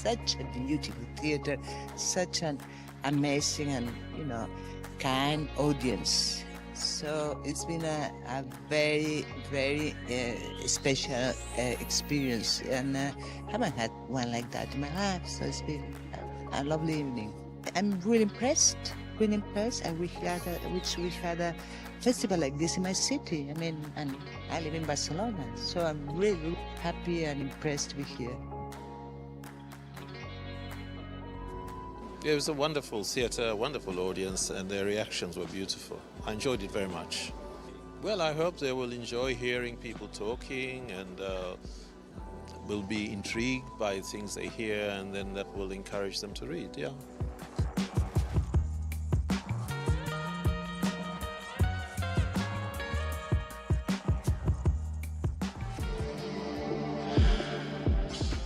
such a beautiful theater, such an amazing and, kind audience. So it's been a very, very special experience, and I haven't had one like that in my life. So it's been a lovely evening. I'm really impressed. I wish we had a festival like this in my city. I mean, and I live in Barcelona, so I'm really happy and impressed to be here. It was a wonderful theatre, a wonderful audience, and their reactions were beautiful. I enjoyed it very much. Well, I hope they will enjoy hearing people talking and will be intrigued by things they hear, and then that will encourage them to read, yeah.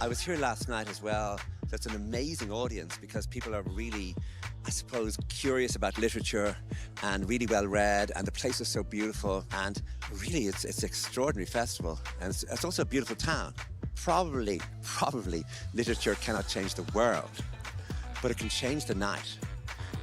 I was here last night as well. That's an amazing audience because people are really, I suppose, curious about literature and really well read, and the place is so beautiful, and really it's an extraordinary festival, and it's also a beautiful town. Probably literature cannot change the world, but it can change the night.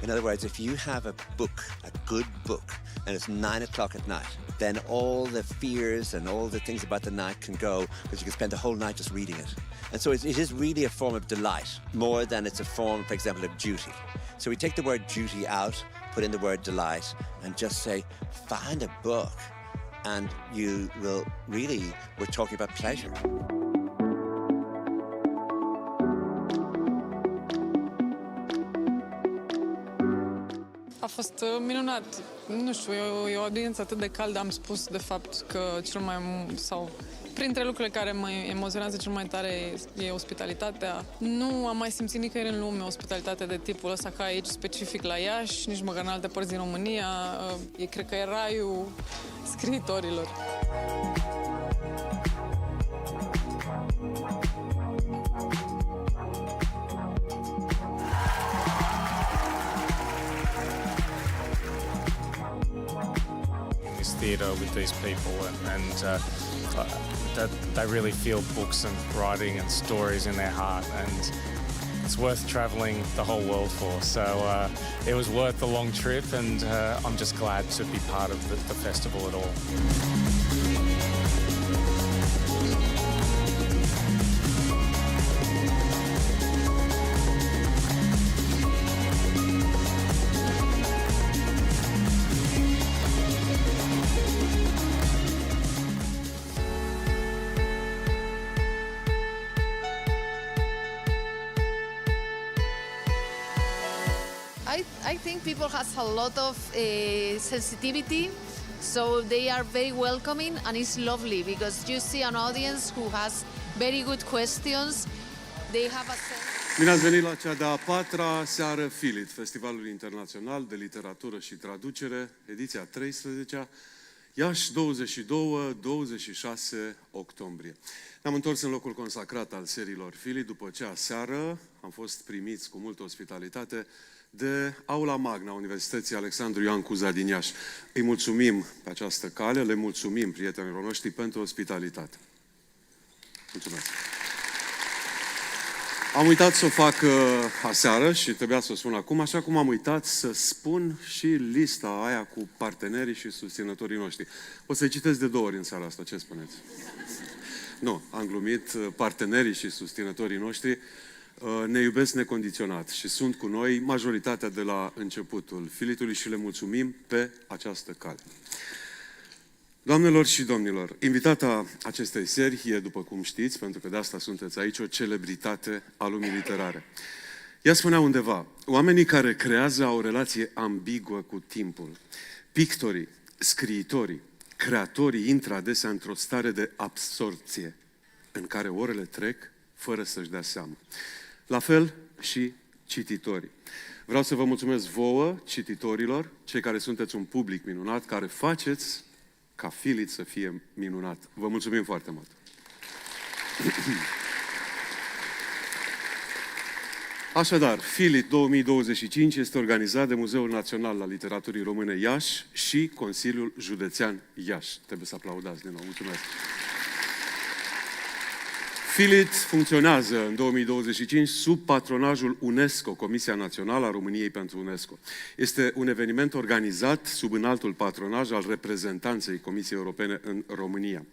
In other words, if you have a book, a good book, and it's 9 o'clock at night, then all the fears and all the things about the night can go, because you can spend the whole night just reading it. And so it is really a form of delight, more than it's a form, for example, of duty. So we take the word duty out, put in the word delight, and just say, find a book, and you will really, we're talking about pleasure. A fost minunat. Nu știu, e o audiență atât de caldă. Am spus, de fapt, că printre lucrurile care mă emoționează cel mai tare e ospitalitatea. Nu am mai simțit nicăieri în lume ospitalitate de tipul ăsta ca aici, specific la Iași, nici măcar în alte părți din România. Cred că e raiul scriitorilor. Theatre with these people, and that they really feel books and writing and stories in their heart, and it's worth travelling the whole world for. So it was worth the long trip, and I'm just glad to be part of the festival at all. I think people has a lot of sensitivity, so they are very welcoming, and it's lovely because you see an audience who has very good questions. They have a sense. Bine ați venit la cea de-a 4-a seară FILIT, Festivalul Internațional de Literatură și Traducere, ediția 13-a, Iași, 22-26 octombrie. Ne-am întors în locul consacrat al serilor FILIT după ce aseară am fost primiți cu multă ospitalitate de Aula Magna a Universității Alexandru Ioan Cuza din Iași. Îi mulțumim pe această cale, le mulțumim prietenilor noștri pentru ospitalitate. Mulțumesc! Am uitat să o fac aseară și trebuia să o spun acum, așa cum am uitat să spun și lista aia cu partenerii și susținătorii noștri. O să-i citesc de 2 ori în seara asta, ce spuneți? Nu, am glumit, partenerii și susținătorii noștri ne iubesc necondiționat și sunt cu noi majoritatea de la începutul FILIT-ului și le mulțumim pe această cale. Doamnelor și domnilor, invitata acestei seri e, după cum știți, pentru că de asta sunteți aici, o celebritate a lumii literare. Ea spunea undeva, oamenii care creează au o relație ambiguă cu timpul. Pictorii, scriitorii, creatorii intră adesea într-o stare de absorpție în care orele trec fără să-și dea seama. La fel și cititorii. Vreau să vă mulțumesc vouă, cititorilor, cei care sunteți un public minunat, care faceți ca FILIT să fie minunat. Vă mulțumim foarte mult! Așadar, FILIT 2025 este organizat de Muzeul Național al Literaturii Române Iași și Consiliul Județean Iași. Trebuie să aplaudați din nou. Mulțumesc! FILIT funcționează în 2025 sub patronajul UNESCO, Comisia Națională a României pentru UNESCO. Este un eveniment organizat sub înaltul patronaj al reprezentanței Comisiei Europene în România.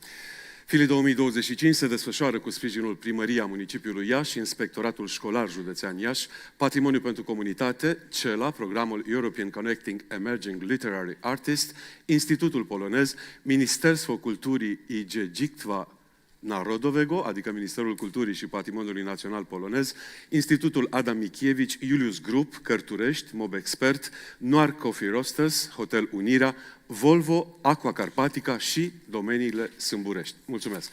FILIT 2025 se desfășoară cu sprijinul Primăria Municipiului Iași, Inspectoratul Școlar Județean Iași, Patrimoniu pentru Comunitate, CELA, Programul European Connecting Emerging Literary Artists, Institutul Polonez, Ministerstwo Kultury i Dziedzictwa Narodowego, adică Ministerul Culturii și Patrimoniului Național Polonez, Institutul Adam Mickiewicz, Julius Group, Cărturești, Mob Expert, Noir Coffee Roasters, Hotel Unirea, Volvo, Aqua Carpatica și domeniile Sâmburești. Mulțumesc!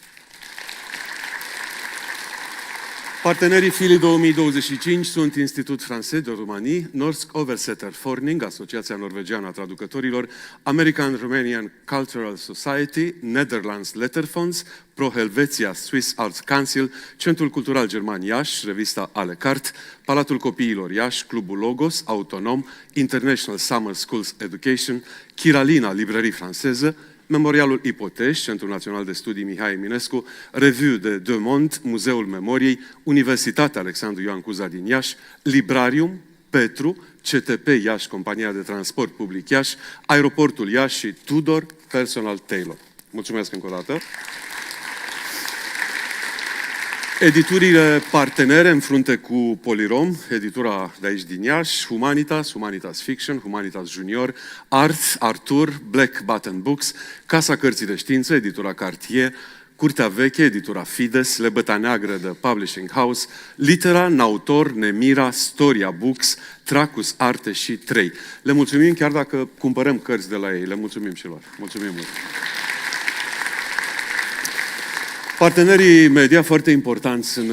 Partenerii FILIT 2025 sunt Institut Français de Roumanie, Norsk Oversetterforening, Asociația Norvegiană a Traducătorilor, American Romanian Cultural Society, Netherlands Letterfonds, Pro Helvetia Swiss Arts Council, Centrul Cultural German Iași, revista A la Carte, Palatul Copiilor Iași, Clubul Logos, Autonom, International Summer Schools Education, Chiralina, librării franceză, Memorialul Ipoteș, Centrul Național de Studii Mihai Eminescu, Revue de Deux Mondes, Muzeul Memoriei, Universitatea Alexandru Ioan Cuza din Iași, Librarium, Pentru, CTP Iași, Compania de Transport Public Iași, Aeroportul Iași și Tudor Personal Tailor. Mulțumesc încă o dată! Editurile partenere în frunte cu Polirom, editura de aici din Iași, Humanitas, Humanitas Fiction, Humanitas Junior, Art, Artur, Black Button Books, Casa Cărții de Știință, editura Cartier, Curtea Veche, editura Fides, Lebăta Neagră de Publishing House, Litera, Nautor, Nemira, Storia Books, Tracus Arte și 3. Le mulțumim chiar dacă cumpărăm cărți de la ei. Le mulțumim și lor. Mulțumim mult! Partenerii media foarte importanți în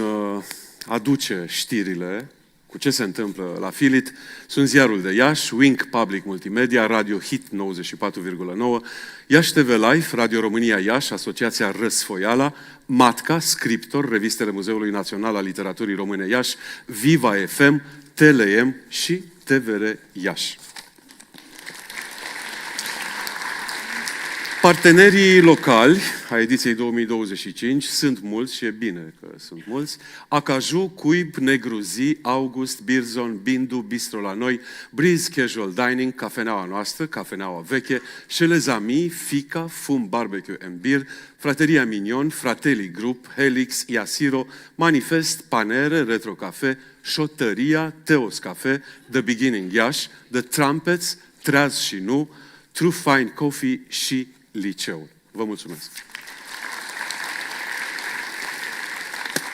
aduce știrile cu ce se întâmplă la FILIT sunt Ziarul de Iași, Wink Public Multimedia, Radio Hit 94,9, Iași TV Live, Radio România Iași, Asociația Răsfoiala, Matca, Scriptor, revistele Muzeului Național al Literaturii Române Iași, Viva FM, TLM și TVR Iași. Partenerii locali a ediției 2025 sunt mulți și e bine că sunt mulți. Acaju, Cuib, Negruzi, August, Birzon, Bindu, Bistro la noi, Breeze Casual Dining, Cafeneaua noastră, Cafeneaua veche, Chez Amis, Fica, Fum Barbecue and Beer, Frateria Mignon, Fratelli Group, Helix, Iasiro, Manifest, Panere, Retro Cafe, Șotăria, Teos Cafe, The Beginning Iași, The Trumpets, Treaz și Nu, True Fine Coffee și Liceul. Vă mulțumesc!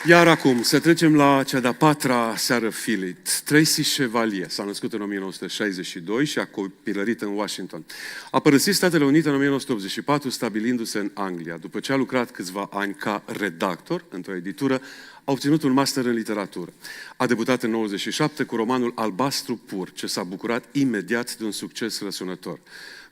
Iar acum, să trecem la cea de-a patra seară FILIT. Tracy Chevalier s-a născut în 1962 și a copilărit în Washington. A părăsit Statele Unite în 1984, stabilindu-se în Anglia. După ce a lucrat câțiva ani ca redactor într-o editură, a obținut un master în literatură. A debutat în 97 cu romanul Albastru Pur, ce s-a bucurat imediat de un succes răsunător.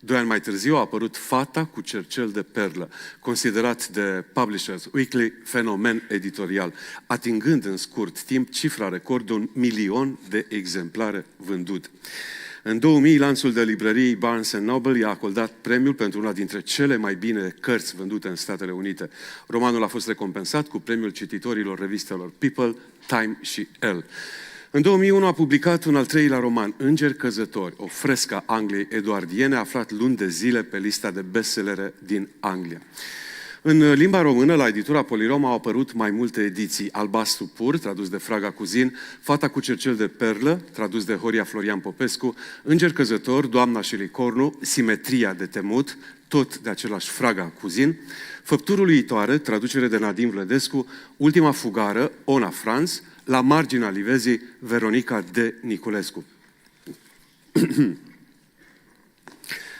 2 ani mai târziu a apărut Fata cu cercel de perlă, considerat de Publishers Weekly fenomen editorial, atingând în scurt timp cifra record de 1.000.000 de exemplare vândute. În 2000, lanțul de librării Barnes & Noble i-a acordat premiul pentru una dintre cele mai bine cărți vândute în Statele Unite. Romanul a fost recompensat cu premiul cititorilor revistelor People, Time și Elle. În 2001 a publicat un al treilea roman, Îngeri Căzători, o frescă a Angliei eduardiene, aflat luni de zile pe lista de bestsellere din Anglia. În limba română, la editura Polirom, au apărut mai multe ediții. Albastru Pur, tradus de Fraga Cuzin, Fata cu cercel de perlă, tradus de Horia Florian Popescu, Îngeri Căzători, Doamna și Licornu, Simetria de temut, tot de același Fraga Cuzin, Făpturul Iitoare, traducere de Nadim Vlădescu, Ultima fugară, Ona Franz, La marginea livezii, Veronica de Niculescu.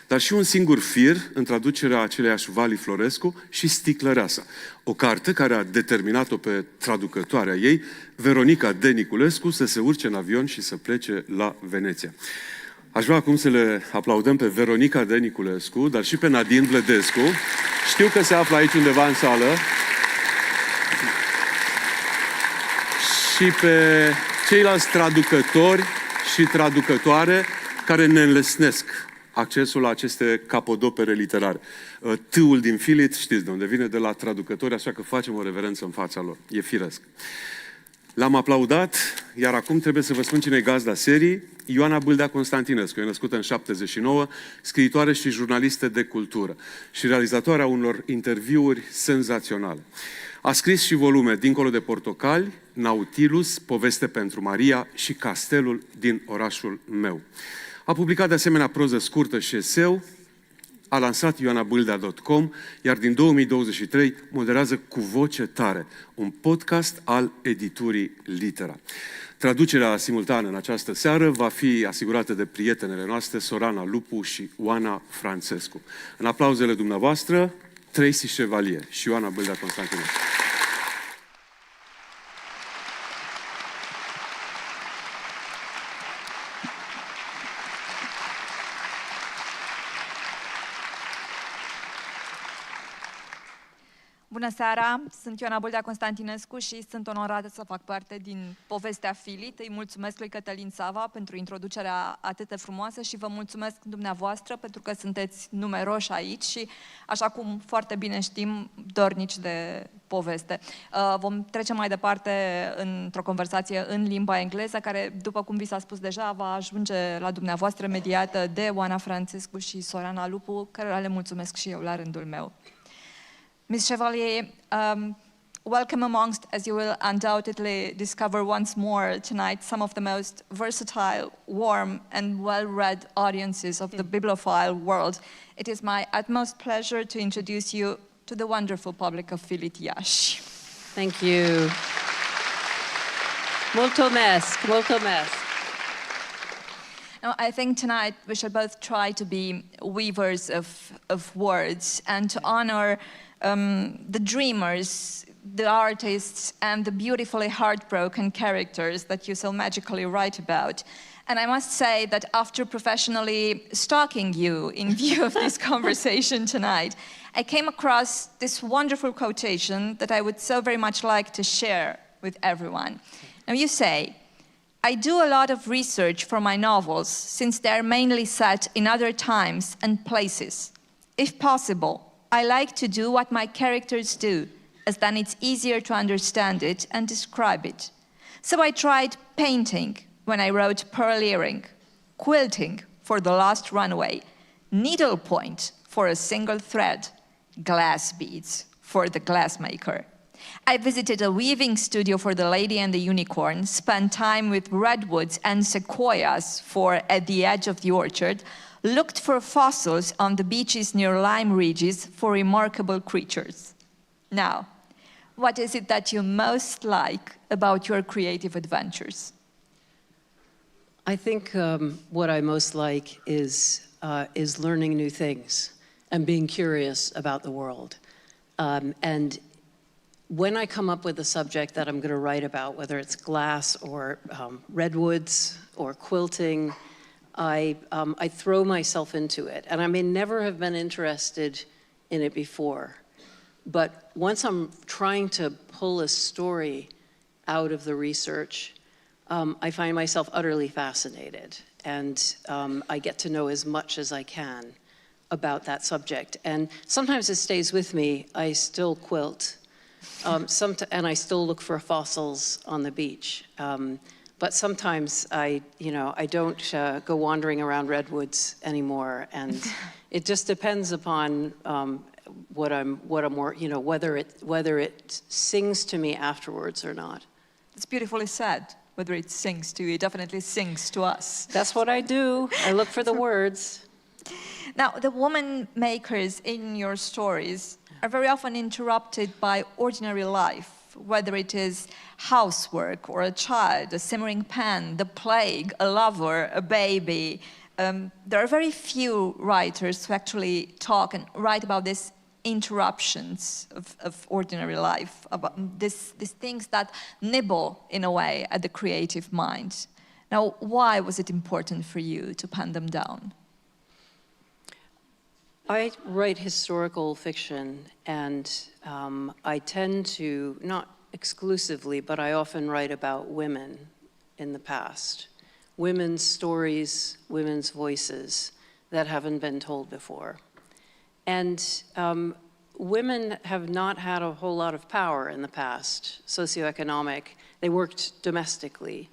Dar și Un singur fir, în traducerea aceleiași Vali Florescu, și Sticlăreasa, o carte care a determinat-o pe traducătoarea ei, Veronica de Niculescu, să se urce în avion și să plece la Veneția. Aș vrea acum să le aplaudăm pe Veronica de Niculescu, dar și pe Nadine Vlădescu. Știu că se află aici undeva în sală. Și pe ceilalți traducători și traducătoare care ne înlesnesc accesul la aceste capodopere literare. T-ul din FILIT, știți de unde vine, de la traducători, așa că facem o reverență în fața lor. E firesc. L-am aplaudat, iar acum trebuie să vă spun cine e gazda serii. Ioana Bâldea Constantinescu, e născută în 79, scriitoare și jurnalistă de cultură și realizatoarea unor interviuri senzaționale. A scris și volume Dincolo de portocali, Nautilus, Poveste pentru Maria și Castelul din orașul meu. A publicat de asemenea proză scurtă și eseu, a lansat ioanabâldea.com, iar din 2023 moderează Cu Voce Tare, un podcast al editurii Litera. Traducerea simultană în această seară va fi asigurată de prietenele noastre, Sorana Lupu și Oana Francescu. În aplauzele dumneavoastră, Tracy Chevalier și Ioana Bâldea Constantinescu. Bună seara, sunt Ioana Bâldea Constantinescu și sunt onorată să fac parte din povestea FILIT. Îi mulțumesc lui Cătălin Sava pentru introducerea atât de frumoasă și vă mulțumesc dumneavoastră pentru că sunteți numeroși aici și, așa cum foarte bine știm, dornici de poveste. Vom trece mai departe într-o conversație în limba engleză, care, după cum vi s-a spus deja, va ajunge la dumneavoastră mediată de Oana Francescu și Sorana Lupu, cărora le mulțumesc și eu la rândul meu. Ms. Chevalier, welcome amongst, as you will undoubtedly discover once more tonight, some of the most versatile, warm and well-read audiences of the bibliophile world. It is my utmost pleasure to introduce you to the wonderful public of FILIT Iași. Thank you. Mulțumesc, mulțumesc. Now, I think tonight we should both try to be weavers of words and to honor the dreamers, the artists, and the beautifully heartbroken characters that you so magically write about. And I must say that after professionally stalking you in view of this conversation tonight, I came across this wonderful quotation that I would so very much like to share with everyone. Now, you say, "I do a lot of research for my novels since they are mainly set in other times and places. If possible, I like to do what my characters do, as then it's easier to understand it and describe it. So I tried painting when I wrote Pearl Earring, quilting for The Last Runaway, needlepoint for A Single Thread, glass beads for The Glassmaker. I visited a weaving studio for The Lady and the Unicorn, spent time with redwoods and sequoias for At the Edge of the Orchard, looked for fossils on the beaches near lime ridges for remarkable creatures." Now, what is it that you most like about your creative adventures? I think what I most like is learning new things and being curious about the world. And when I come up with a subject that I'm going to write about, whether it's glass or redwoods or quilting, I throw myself into it. And I may never have been interested in it before. But once I'm trying to pull a story out of the research, I find myself utterly fascinated. And I get to know as much as I can about that subject. And sometimes it stays with me. I still quilt. And I still look for fossils on the beach. But sometimes I don't go wandering around redwoods anymore, and it just depends upon whether it sings to me afterwards or not. It's beautifully said. Whether it sings to you, it definitely sings to us. That's what I do. I look for the words. Now, the woman makers in your stories are very often interrupted by ordinary life, whether it is housework or a child, a simmering pan, the plague, a lover, a baby. There are very few writers who actually talk and write about these interruptions of ordinary life, about these things that nibble, in a way, at the creative mind. Now, why was it important for you to pen them down? I write historical fiction, and I tend to, not exclusively, but I often write about women in the past. Women's stories, women's voices, that haven't been told before. And women have not had a whole lot of power in the past, socioeconomic. They worked domestically.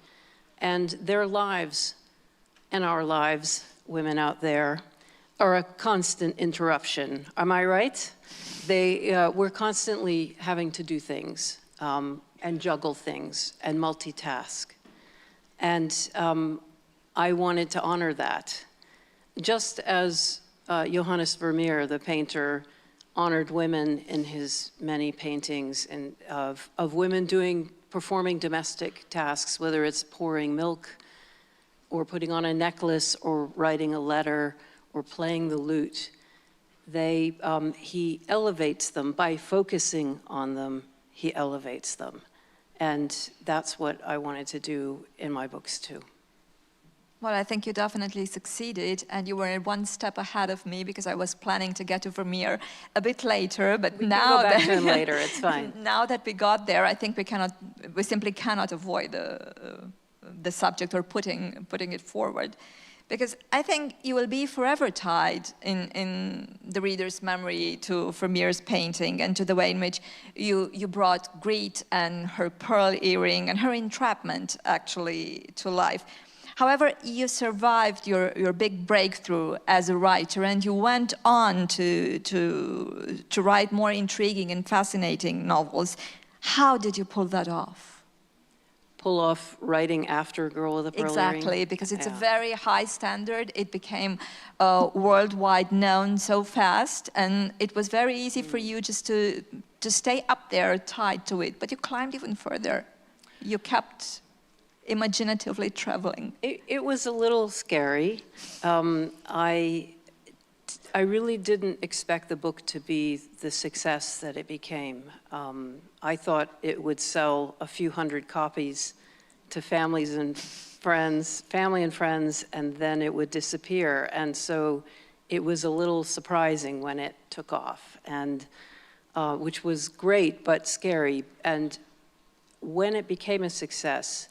And their lives and our lives, women out there, are a constant interruption. Am I right? We're constantly having to do things and juggle things and multitask. And I wanted to honor that. Just as Johannes Vermeer, the painter, honored women in his many paintings and of women performing domestic tasks, whether it's pouring milk or putting on a necklace or writing a letter or playing the lute. He elevates them by focusing on them. He elevates them. And that's what I wanted to do in my books too. Well, I think you definitely succeeded, and you were one step ahead of me because I was planning to get to Vermeer a bit later. But now we can go back to him later. It's fine. Now that we got there, I think we simply cannot avoid the subject or putting it forward, because I think you will be forever tied in the reader's memory to Vermeer's painting and to the way in which you brought Greed and her pearl earring and her entrapment actually to life. However, you survived your big breakthrough as a writer, and you went on to write more intriguing and fascinating novels. How did you pull that off? Pull off writing after Girl with a Pearl Earring? Exactly, because it's a very high standard. It became worldwide known so fast, and it was very easy for you just to stay up there tied to it. But you climbed even further. You kept imaginatively traveling. It was a little scary. I really didn't expect the book to be the success that it became. I thought it would sell a few hundred copies to families and friends, family and friends, and then it would disappear. And so it was a little surprising when it took off, and which was great but scary. And when it became a success,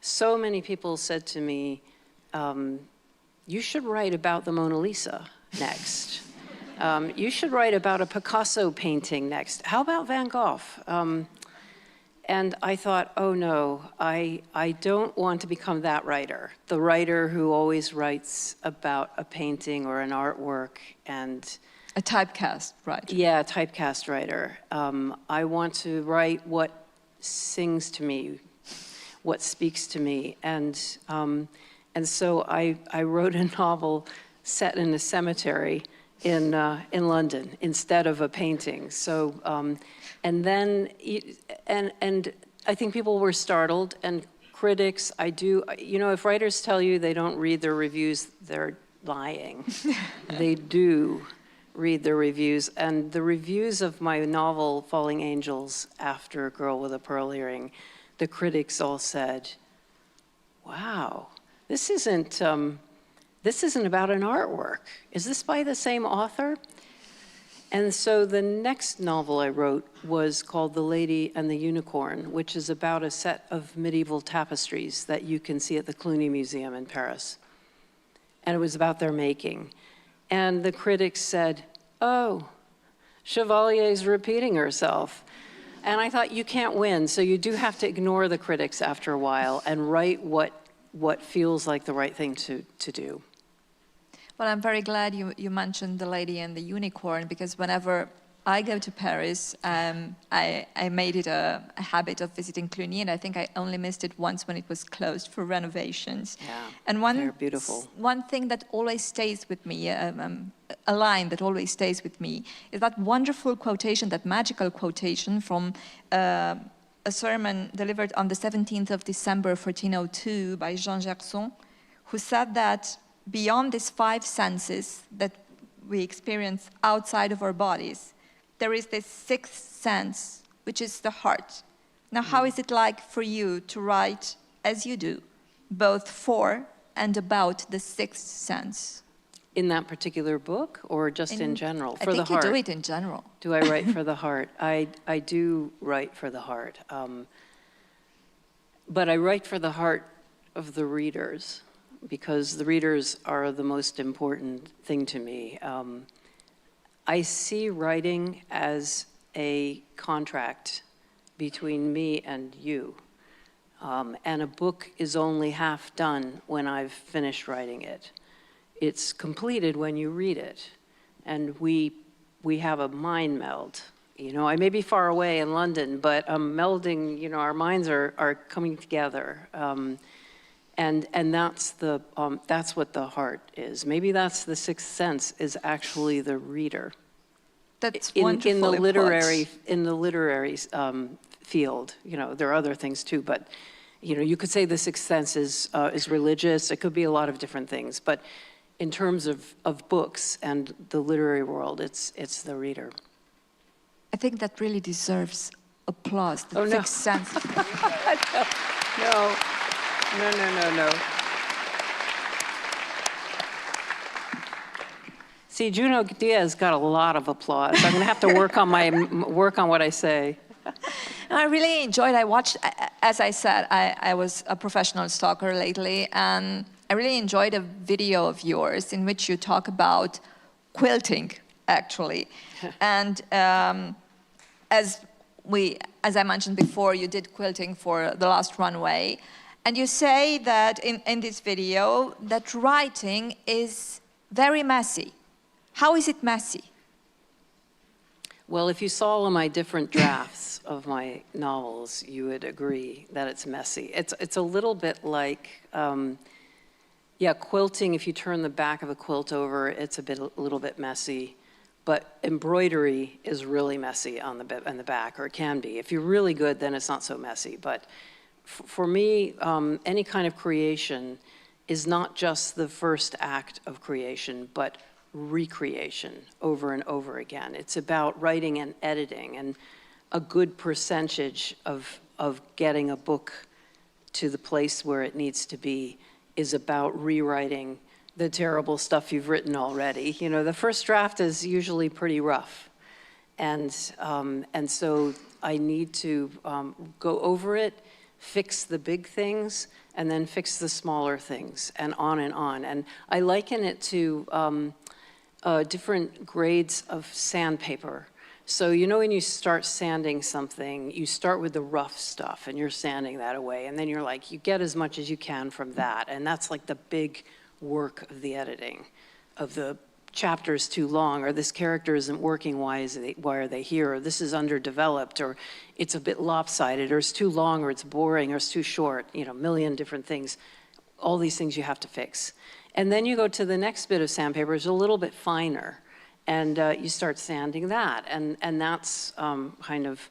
so many people said to me, you should write about the Mona Lisa next. You should write about a Picasso painting next. How about Van Gogh? And I thought, oh no, I don't want to become that writer, the writer who always writes about a painting or an artwork and... A typecast writer. Yeah, a typecast writer. I want to write what sings to me, what speaks to me. And so I wrote a novel set in a cemetery in London instead of a painting. So, and I think people were startled, and critics, if writers tell you they don't read their reviews, they're lying. They do read the reviews, and the reviews of my novel, Falling Angels, after Girl with a Pearl Earring, the critics all said, wow, this isn't about an artwork. Is this by the same author? And so the next novel I wrote was called The Lady and the Unicorn, which is about a set of medieval tapestries that you can see at the Cluny Museum in Paris. And it was about their making. And the critics said, oh, Chevalier's repeating herself. And I thought, you can't win, so you do have to ignore the critics after a while and write what feels like the right thing to do. Well, I'm very glad you mentioned The Lady and the Unicorn, because whenever I go to Paris, I made it a habit of visiting Cluny, and I think I only missed it once when it was closed for renovations. Yeah, and they're beautiful. One thing that always stays with me, a line that always stays with me, is that wonderful quotation, that magical quotation from a sermon delivered on the 17th of December, 1402, by Jean Gerson, who said that beyond these five senses that we experience outside of our bodies, there is this sixth sense, which is the heart. Now, how is it like for you to write as you do, both for and about the sixth sense? In that particular book, or just in general? For the heart? I think you do it in general. Do I write for the heart? I do write for the heart. But I write for the heart of the readers. because the readers are the most important thing to me. I see writing as a contract between me and you. And a book is only half done when I've finished writing it. It's completed when you read it. And we have a mind meld. You know, I may be far away in London, but melding, you know, our minds are coming together. And that's what the heart is. Maybe that's the sixth sense, is actually the reader. That's in wonderfully the literary field. You know, there are other things too, but you know, you could say the sixth sense is religious. It could be a lot of different things, but in terms of books and the literary world, it's the reader. I think that really deserves applause. The Oh, no. sixth sense. No. See, Juno Diaz got a lot of applause. I'm going to have to work on what I say. I really enjoyed. I watched, as I said, I was a professional stalker lately, and I really enjoyed a video of yours in which you talk about quilting, actually. And as I mentioned before, you did quilting for The Last Runway, and you say that in this video that writing is very messy. How is it messy? Well, if you saw all of my different drafts of my novels, you would agree that it's messy. It's a little bit like, quilting. If you turn the back of a quilt over, it's a little bit messy. But embroidery is really messy on the back, or it can be. If you're really good, then it's not so messy. But for me, any kind of creation is not just the first act of creation, but recreation over and over again. It's about writing and editing, and a good percentage of getting a book to the place where it needs to be is about rewriting the terrible stuff you've written already. You know, the first draft is usually pretty rough, and so I need to go over it, fix the big things, and then fix the smaller things, and on and on. And I liken it to different grades of sandpaper. So you know when you start sanding something, you start with the rough stuff and you're sanding that away, and then you're like, you get as much as you can from that, and that's like the big work of the editing, of the chapter's too long, or this character isn't working, why are they here, or this is underdeveloped, or it's a bit lopsided, or it's too long, or it's boring, or it's too short, you know, a million different things. All these things you have to fix. And then you go to the next bit of sandpaper, it's a little bit finer, and you start sanding that. And that's kind of,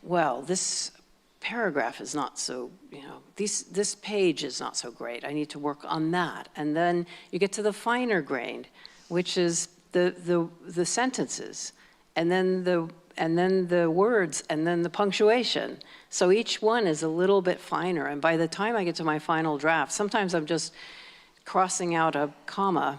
well, this paragraph is not so, you know, this page is not so great. I need to work on that. And then you get to the finer grain, which is the sentences, and then the words, and then the punctuation. So each one is a little bit finer. And by the time I get to my final draft, sometimes I'm just crossing out a comma,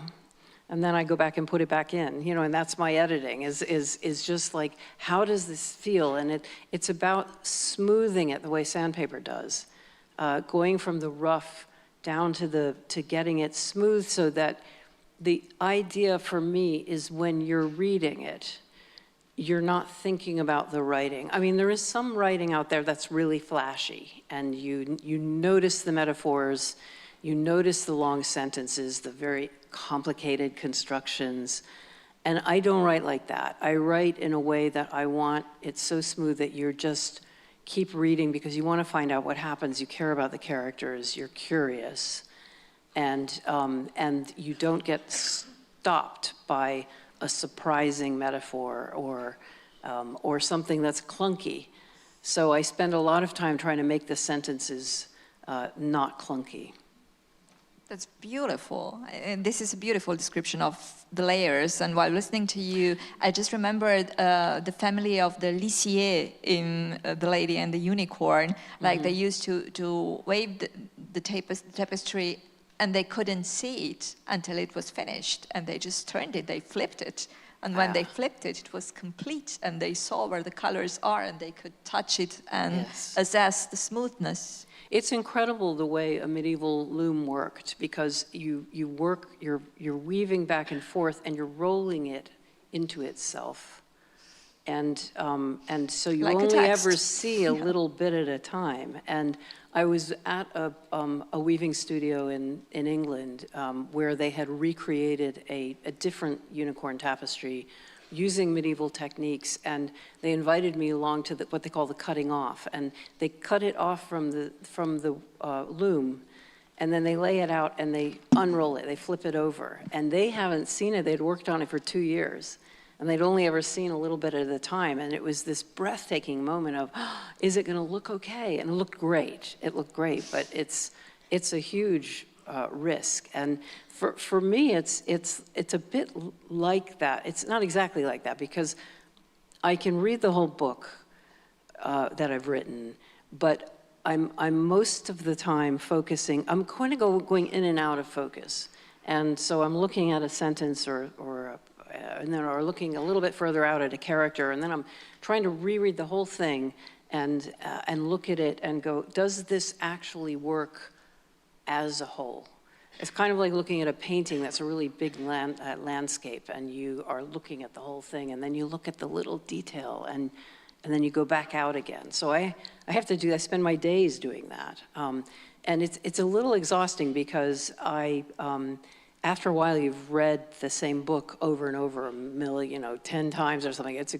and then I go back and put it back in, you know, and that's my editing, is just like, how does this feel? And it's about smoothing it the way sandpaper does, going from the rough down to getting it smooth, so that the idea for me is when you're reading it, you're not thinking about the writing. I mean, there is some writing out there that's really flashy, and you notice the metaphors, you notice the long sentences, the very complicated constructions, and I don't write like that. I write in a way that I want it so smooth that you're just keep reading because you want to find out what happens. You care about the characters, you're curious, and you don't get stopped by a surprising metaphor or something that's clunky. So I spend a lot of time trying to make the sentences not clunky. That's beautiful. And this is a beautiful description of the layers. And while listening to you, I just remembered the family of the Lissier in The Lady and the Unicorn. Like they used to wave the tapestry, and they couldn't see it until it was finished. And they just turned it, they flipped it, And when they flipped it, it was complete, and they saw where the colors are, and they could touch it and assess the smoothness. It's incredible the way a medieval loom worked, because you're weaving back and forth, and you're rolling it into itself. And so you Like a only text. ever see a little bit at a time. And I was at a weaving studio in England where they had recreated a different unicorn tapestry using medieval techniques, and they invited me along to what they call the cutting off. And they cut it off from the loom, and then they lay it out and they unroll it, they flip it over. And they haven't seen it, they'd worked on it for 2 years. And they'd only ever seen a little bit at a time. And it was this breathtaking moment of, is it going to look okay? And it looked great. It looked great, but it's a huge risk. And for me, it's a bit like that. It's not exactly like that, because I can read the whole book that I've written, but I'm most of the time focusing. I'm kind of going in and out of focus. And so I'm looking at a sentence and then or looking a little bit further out at a character, and then I'm trying to reread the whole thing and look at it and go, does this actually work as a whole? It's kind of like looking at a painting that's a really big landscape, and you are looking at the whole thing, and then you look at the little detail, and then you go back out again. So I spend my days doing that. And it's a little exhausting, because after a while, you've read the same book over and over 10 times or something. It's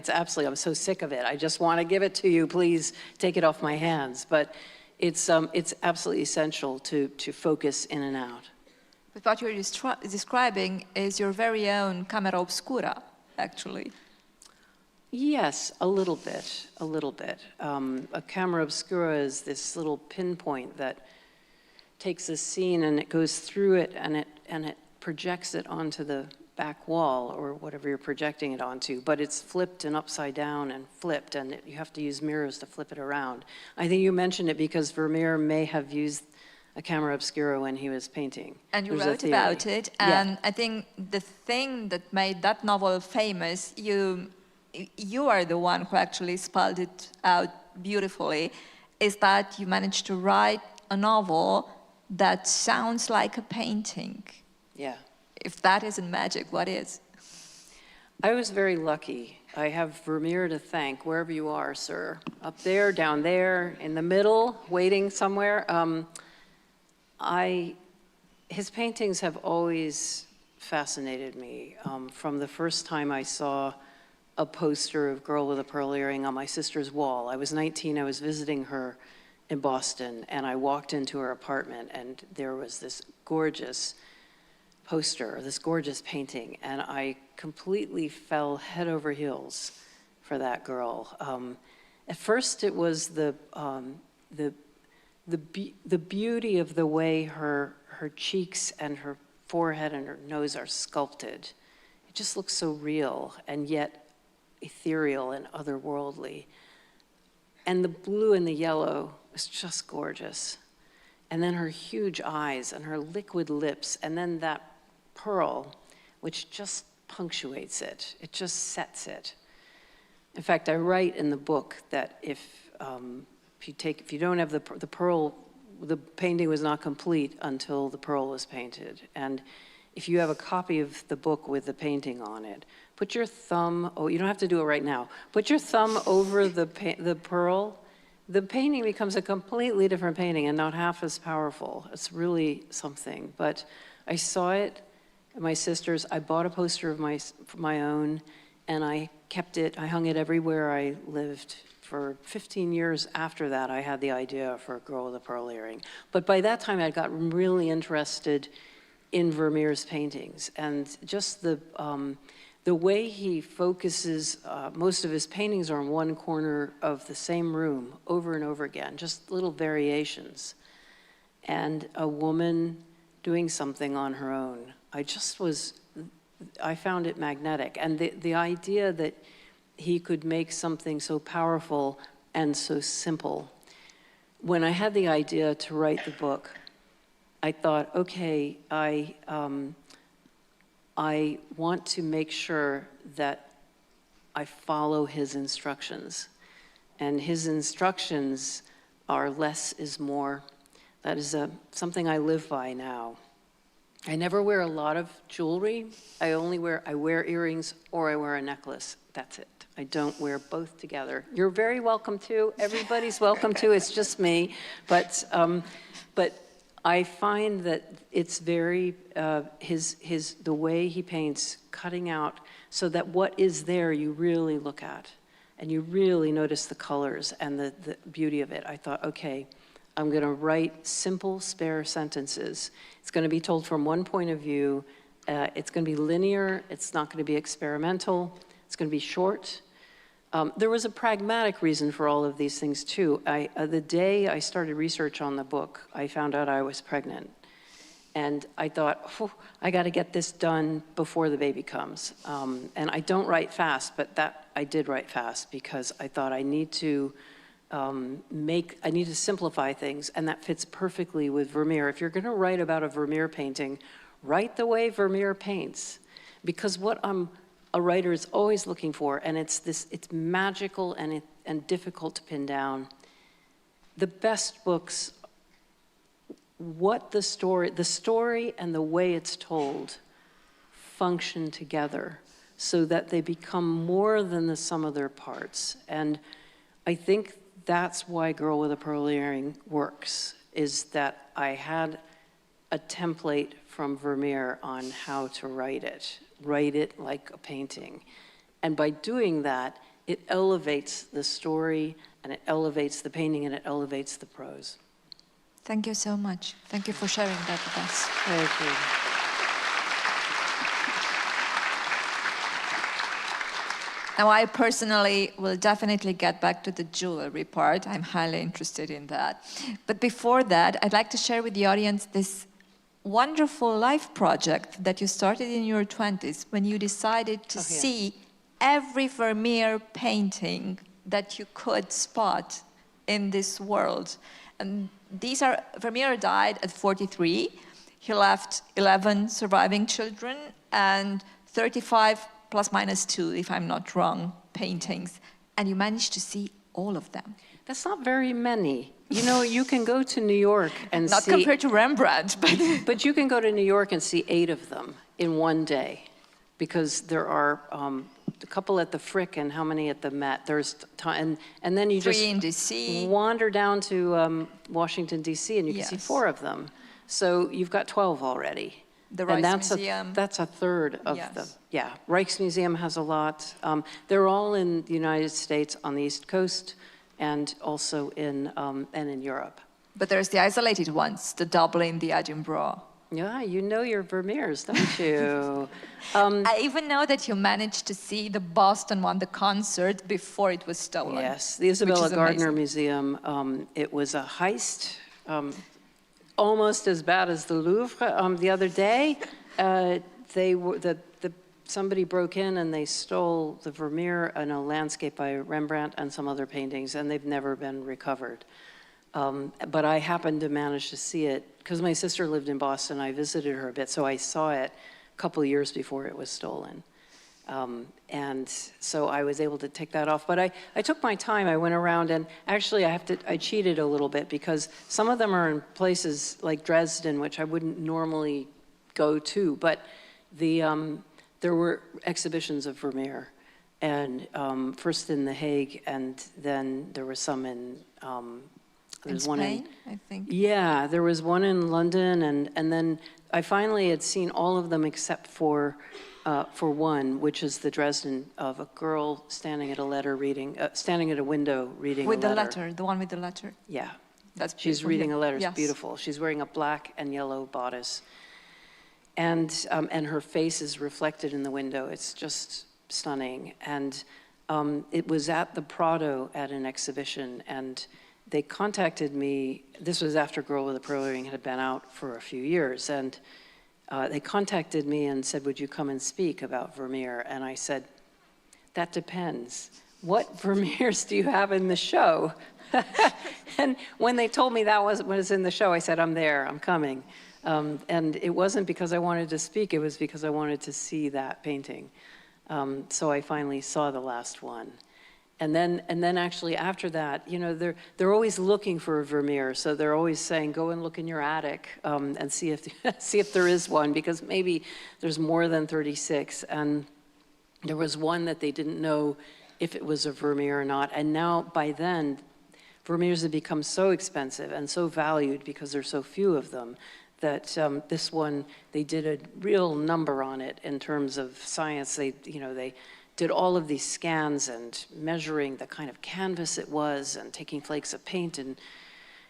absolutely, I'm so sick of it. I just want to give it to you. Please take it off my hands. But it's absolutely essential to focus in and out. But what you're describing is your very own camera obscura, actually. Yes, a little bit. A camera obscura is this little pinpoint that takes a scene and it goes through it, and it projects it onto the back wall or whatever you're projecting it onto, but it's flipped and upside down and flipped, and you have to use mirrors to flip it around. I think you mentioned it because Vermeer may have used a camera obscura when he was painting. And you wrote about it, and I think the thing that made that novel famous, you are the one who actually spelled it out beautifully, is that you managed to write a novel that sounds like a painting. Yeah. If that isn't magic, what is? I was very lucky. I have Vermeer to thank, wherever you are, sir. Up there, down there, in the middle, waiting somewhere. His paintings have always fascinated me. From the first time I saw a poster of Girl with a Pearl Earring on my sister's wall. I was 19, I was visiting her in Boston, and I walked into her apartment, and there was this gorgeous poster, this gorgeous painting, and I completely fell head over heels for that girl. At first, it was the beauty of the way her cheeks and her forehead and her nose are sculpted. It just looks so real, and yet ethereal and otherworldly. And the blue and the yellow was just gorgeous. And then her huge eyes and her liquid lips, and then that pearl, which just punctuates it. It just sets it. In fact, I write in the book that if you don't have the pearl, the painting was not complete until the pearl was painted. And if you have a copy of the book with the painting on it, put your thumb, you don't have to do it right now, put your thumb over the pearl, the painting becomes a completely different painting and not half as powerful. It's really something. But I saw it at my sister's. I bought a poster of my own, and I kept it. I hung it everywhere I lived. For 15 years after that, I had the idea for Girl with a Pearl Earring. But by that time, I'd gotten really interested in Vermeer's paintings, and just the way he focuses, most of his paintings are in one corner of the same room over and over again, just little variations. And a woman doing something on her own. I found it magnetic. And the idea that he could make something so powerful and so simple. When I had the idea to write the book, I thought, okay, I want to make sure that I follow his instructions. And his instructions are less is more. That is something I live by now. I never wear a lot of jewelry. I wear earrings or I wear a necklace. That's it. I don't wear both together. You're very welcome to. Everybody's welcome to. It's just me. But I find that it's very, the way he paints, cutting out so that what is there you really look at and you really notice the colors and the beauty of it. I thought, okay, I'm gonna write simple, spare sentences. It's gonna be told from one point of view. It's gonna be linear. It's not gonna be experimental. It's gonna be short. There was a pragmatic reason for all of these things too. The day I started research on the book, I found out I was pregnant. And I thought, I gotta get this done before the baby comes. And I don't write fast, but that I did write fast because I thought I need to simplify things, and that fits perfectly with Vermeer. If you're gonna write about a Vermeer painting, write the way Vermeer paints. Because what a writer is always looking for, and it's magical and difficult to pin down. The best books, the story and the way it's told function together so that they become more than the sum of their parts. And I think that's why Girl with a Pearl Earring works, is that I had a template from Vermeer on how to write it like a painting. And by doing that, it elevates the story, and it elevates the painting, and it elevates the prose. Thank you so much. Thank you for sharing that with us. Thank you. Now, I personally will definitely get back to the jewelry part. I'm highly interested in that. But before that, I'd like to share with the audience this wonderful life project that you started in your 20s when you decided to see every Vermeer painting that you could spot in this world. And Vermeer died at 43. He left 11 surviving children and 35 plus minus 2, if I'm not wrong, paintings. And you managed to see all of them. That's not very many. You know, you can go to New York and not see... Not compared to Rembrandt, but... But you can go to New York and see 8 of them in one day, because there are a couple at the Frick and how many at the Met. There's and then you 3 just in DC. Wander down to Washington, D.C., and you can see 4 of them. So you've got 12 already. The Rijksmuseum. That's a third of them. Yeah, Rijksmuseum has a lot. They're all in the United States on the East Coast, and also in Europe. But there's the isolated ones, the Dublin, the Edinburgh. Yeah, you know your Vermeers, don't you? I even know that you managed to see the Boston one, the concert, before it was stolen. Yes, the Isabella Gardner Museum. It was a heist, almost as bad as the Louvre. The other day, somebody broke in and they stole the Vermeer and a landscape by Rembrandt and some other paintings, and they've never been recovered. But I happened to manage to see it because my sister lived in Boston. I visited her a bit, so I saw it a couple of years before it was stolen. And so I was able to take that off. But I took my time. I went around, and actually I cheated a little bit because some of them are in places like Dresden, which I wouldn't normally go to. But there were exhibitions of Vermeer, and first in The Hague, and then there was some in there's one Spain, I think. Yeah, there was one in London, and then I finally had seen all of them except for one, which is the Dresden of a girl standing at a letter reading, standing at a window reading with a letter. With the letter, the one with the letter. Yeah, that's she's reading a letter. It's yes. Beautiful. She's wearing a black and yellow bodice, and her face is reflected in the window. It's just stunning. And it was at the Prado at an exhibition, and they contacted me. This was after Girl with a Pearl Earring had been out for a few years, and they contacted me and said, would you come and speak about Vermeer? And I said, that depends. What Vermeers do you have in the show? And when they told me that was in the show, I said, I'm there, I'm coming. And it wasn't because I wanted to speak, it was because I wanted to see that painting. So I finally saw the last one. And then actually after that, you know, they're always looking for a Vermeer. So they're always saying, go and look in your attic and see if there is one, because maybe there's more than 36. And there was one that they didn't know if it was a Vermeer or not. And now by then, Vermeers have become so expensive and so valued because there's so few of them that this one, they did a real number on it in terms of science. They did all of these scans and measuring the kind of canvas it was and taking flakes of paint and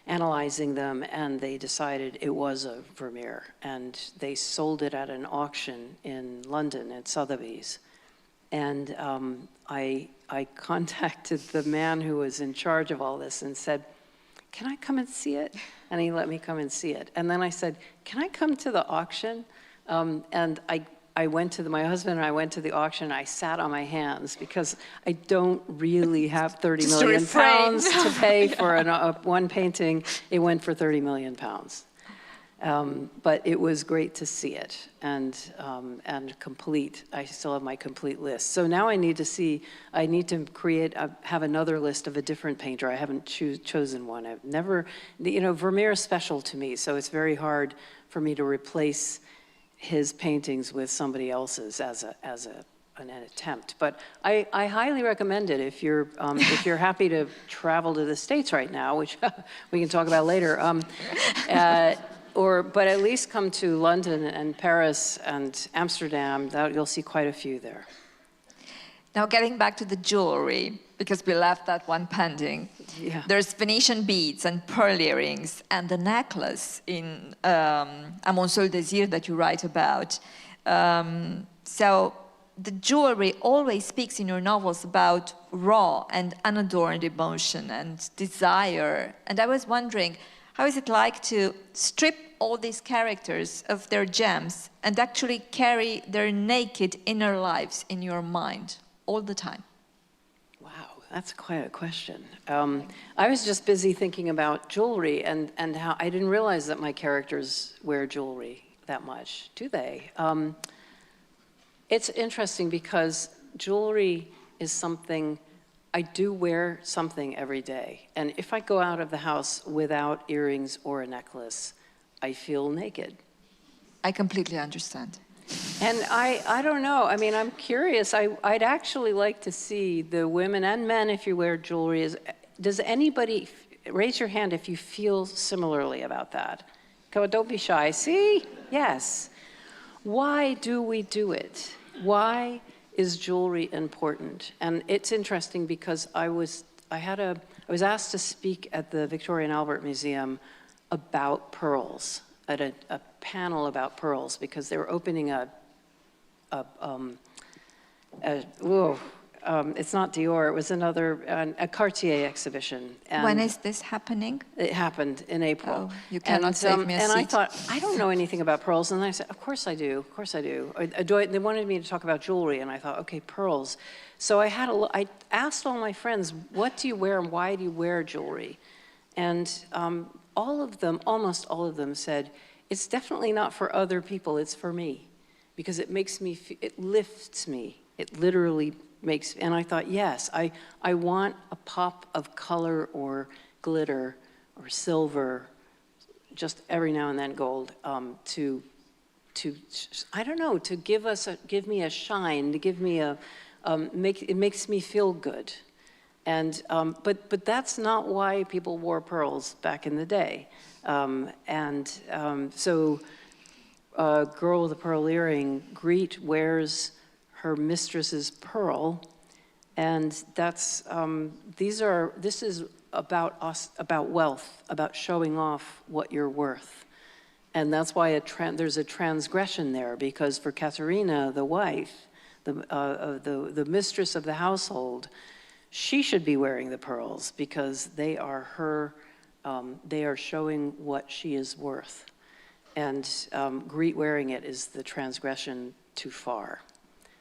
analyzing them, and they decided it was a Vermeer. And they sold it at an auction in London at Sotheby's. And I contacted the man who was in charge of all this and said, can I come and see it? And he let me come and see it. And then I said, can I come to the auction? And I went to my husband and I went to the auction. I sat on my hands because I don't really have 30 million pounds to pay for one painting. It went for 30 million pounds. But it was great to see it and complete. I still have my complete list. So now I need to have another list of a different painter. I haven't chosen one. I've never, Vermeer is special to me, so it's very hard for me to replace his paintings with somebody else's as an attempt. But I highly recommend it if you're happy to travel to the States right now, which we can talk about later. But at least come to London and Paris and Amsterdam. You'll see quite a few there. Now getting back to the jewelry, because we left that one pending. Yeah. There's Venetian beads and pearl earrings and the necklace in A Mon seul désir that you write about. So the jewelry always speaks in your novels about raw and unadorned emotion and desire. And I was wondering, how is it like to strip all these characters of their gems and actually carry their naked inner lives in your mind all the time? Wow, that's quite a question. I was just busy thinking about jewelry and how I didn't realize that my characters wear jewelry that much, do they? It's interesting because jewelry is something, I do wear something every day. And if I go out of the house without earrings or a necklace, I feel naked. I completely understand. And I don't know. I mean, I'm curious. I'd actually like to see the women and men, if you wear jewelry. Does anybody, raise your hand if you feel similarly about that. Come on, don't be shy. See? Yes. Why do we do it? Why is jewelry important? And it's interesting because I was asked to speak at the Victoria and Albert Museum about pearls, at a panel about pearls, because they were opening it's not Dior, it was a Cartier exhibition. And when is this happening? It happened in April. Oh, you cannot save me a seat. And I thought, I don't know anything about pearls. And I said, of course I do, of course I do. They wanted me to talk about jewelry, and I thought, okay, pearls. So I asked all my friends, what do you wear and why do you wear jewelry? And almost all of them said, it's definitely not for other people, it's for me. Because it makes me, it lifts me. It literally makes, and I thought, yes, I want a pop of color or glitter or silver, just every now and then gold, to I don't know, to give me a shine, to give me it makes me feel good. And, but that's not why people wore pearls back in the day. So Girl with a Pearl Earring, Greet wears her mistress's pearl, and that's, this is about us, about wealth, about showing off what you're worth. And that's why there's a transgression there, because for Katharina, the wife, the mistress of the household, she should be wearing the pearls because they are showing what she is worth. And Greet wearing it is the transgression too far.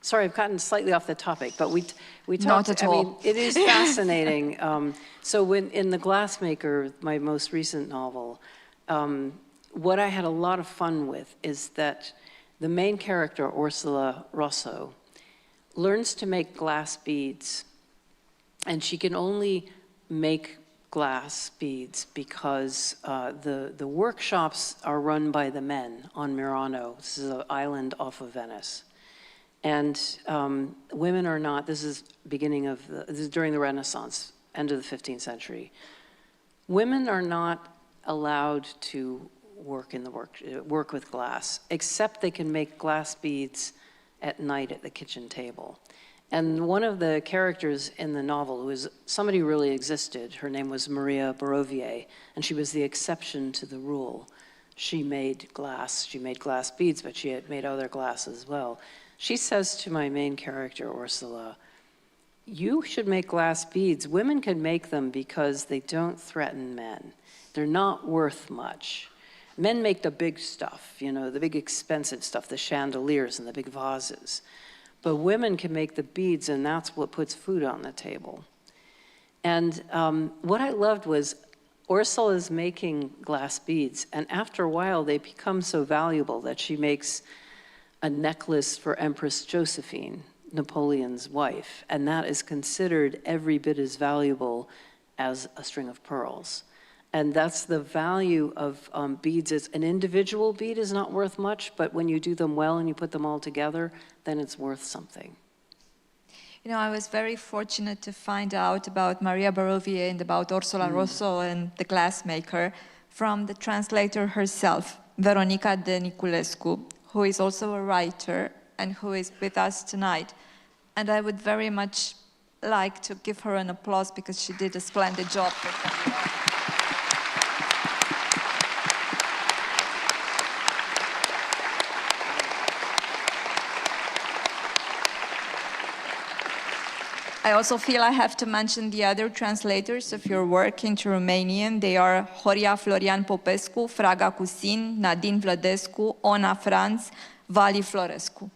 Sorry, I've gotten slightly off the topic, but we talked. Not at all. I mean, it is fascinating. So when in The Glassmaker, my most recent novel, what I had a lot of fun with is that the main character, Ursula Rosso, learns to make glass beads. And she can only make glass beads because the workshops are run by the men on Murano. This is an island off of Venice. And women are not, this is during the Renaissance, end of the 15th century. Women are not allowed to work with glass, except they can make glass beads at night at the kitchen table. And one of the characters in the novel, who was somebody who really existed, her name was Maria Barovier, and she was the exception to the rule. She made glass beads, but she had made other glass as well. She says to my main character, Ursula, you should make glass beads. Women can make them because they don't threaten men. They're not worth much. Men make the big stuff, you know, the big expensive stuff, the chandeliers and the big vases. But women can make the beads, and that's what puts food on the table. And what I loved was Ursula's making glass beads, and after a while they become so valuable that she makes a necklace for Empress Josephine, Napoleon's wife, and that is considered every bit as valuable as a string of pearls. And that's the value of beads. An individual bead is not worth much, but when you do them well and you put them all together, then it's worth something. You know, I was very fortunate to find out about Maria Barovier and about Orsola Rosso and the glassmaker from the translator herself, Veronica de Niculescu, who is also a writer and who is with us tonight. And I would very much like to give her an applause because she did a splendid job with them. I also feel I have to mention the other translators of your work into Romanian. They are Horia Florian Popescu, Fraga Cusin, Nadine Vlădescu, Ona Franz, Vali Florescu.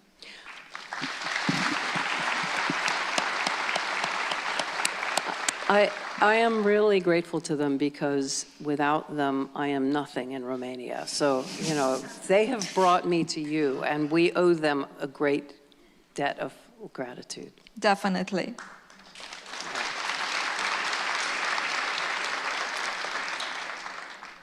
I am really grateful to them because without them, I am nothing in Romania. So, you know, they have brought me to you, and we owe them a great debt of gratitude. Definitely.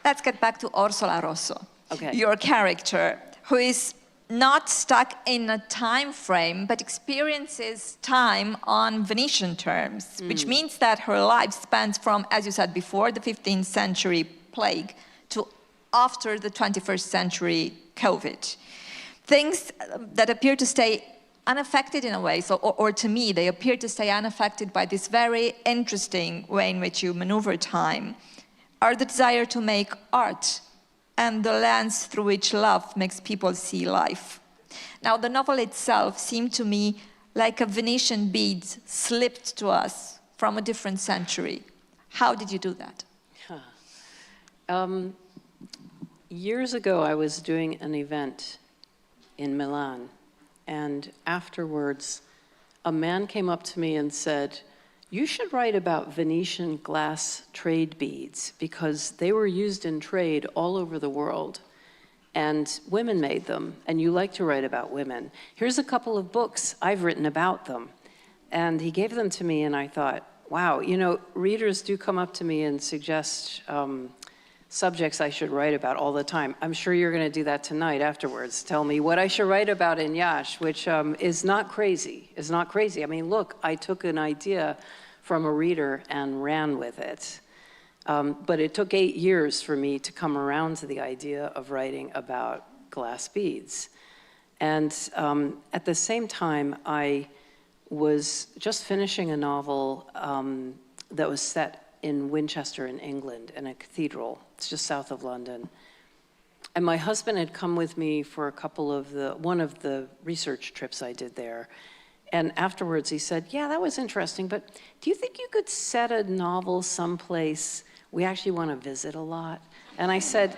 Let's get back to Orsola Rosso, your character, who is not stuck in a time frame, but experiences time on Venetian terms, which means that her life spans from, as you said before, the 15th century plague to after the 21st century COVID. Things that appear to stay unaffected in a way, or to me, they appear to stay unaffected by this very interesting way in which you maneuver time, are the desire to make art and the lens through which love makes people see life. Now, the novel itself seemed to me like a Venetian bead slipped to us from a different century. How did you do that? Years ago, I was doing an event in Milan, and afterwards, a man came up to me and said, you should write about Venetian glass trade beads because they were used in trade all over the world and women made them, and you like to write about women. Here's a couple of books I've written about them. And he gave them to me and I thought, wow, you know, readers do come up to me and suggest subjects I should write about all the time. I'm sure you're gonna do that tonight afterwards. Tell me what I should write about in Iași, which is not crazy, I mean, look, I took an idea from a reader and ran with it. But it took 8 years for me to come around to the idea of writing about glass beads. And at the same time, I was just finishing a novel that was set in Winchester in England, in a cathedral. It's just south of London. And my husband had come with me for one of the research trips I did there. And afterwards he said, yeah, that was interesting, but do you think you could set a novel someplace we actually want to visit a lot? And I said,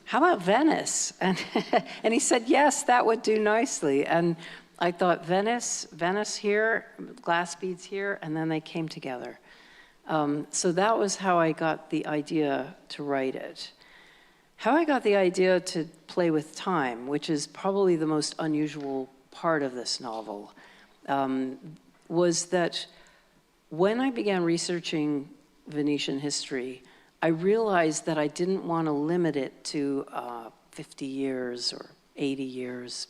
how about Venice? And he said, yes, that would do nicely. And I thought, Venice here, glass beads here, and then they came together. So that was how I got the idea to write it. How I got the idea to play with time, which is probably the most unusual part of this novel. was that when I began researching Venetian history, I realized that I didn't want to limit it to 50 years or 80 years,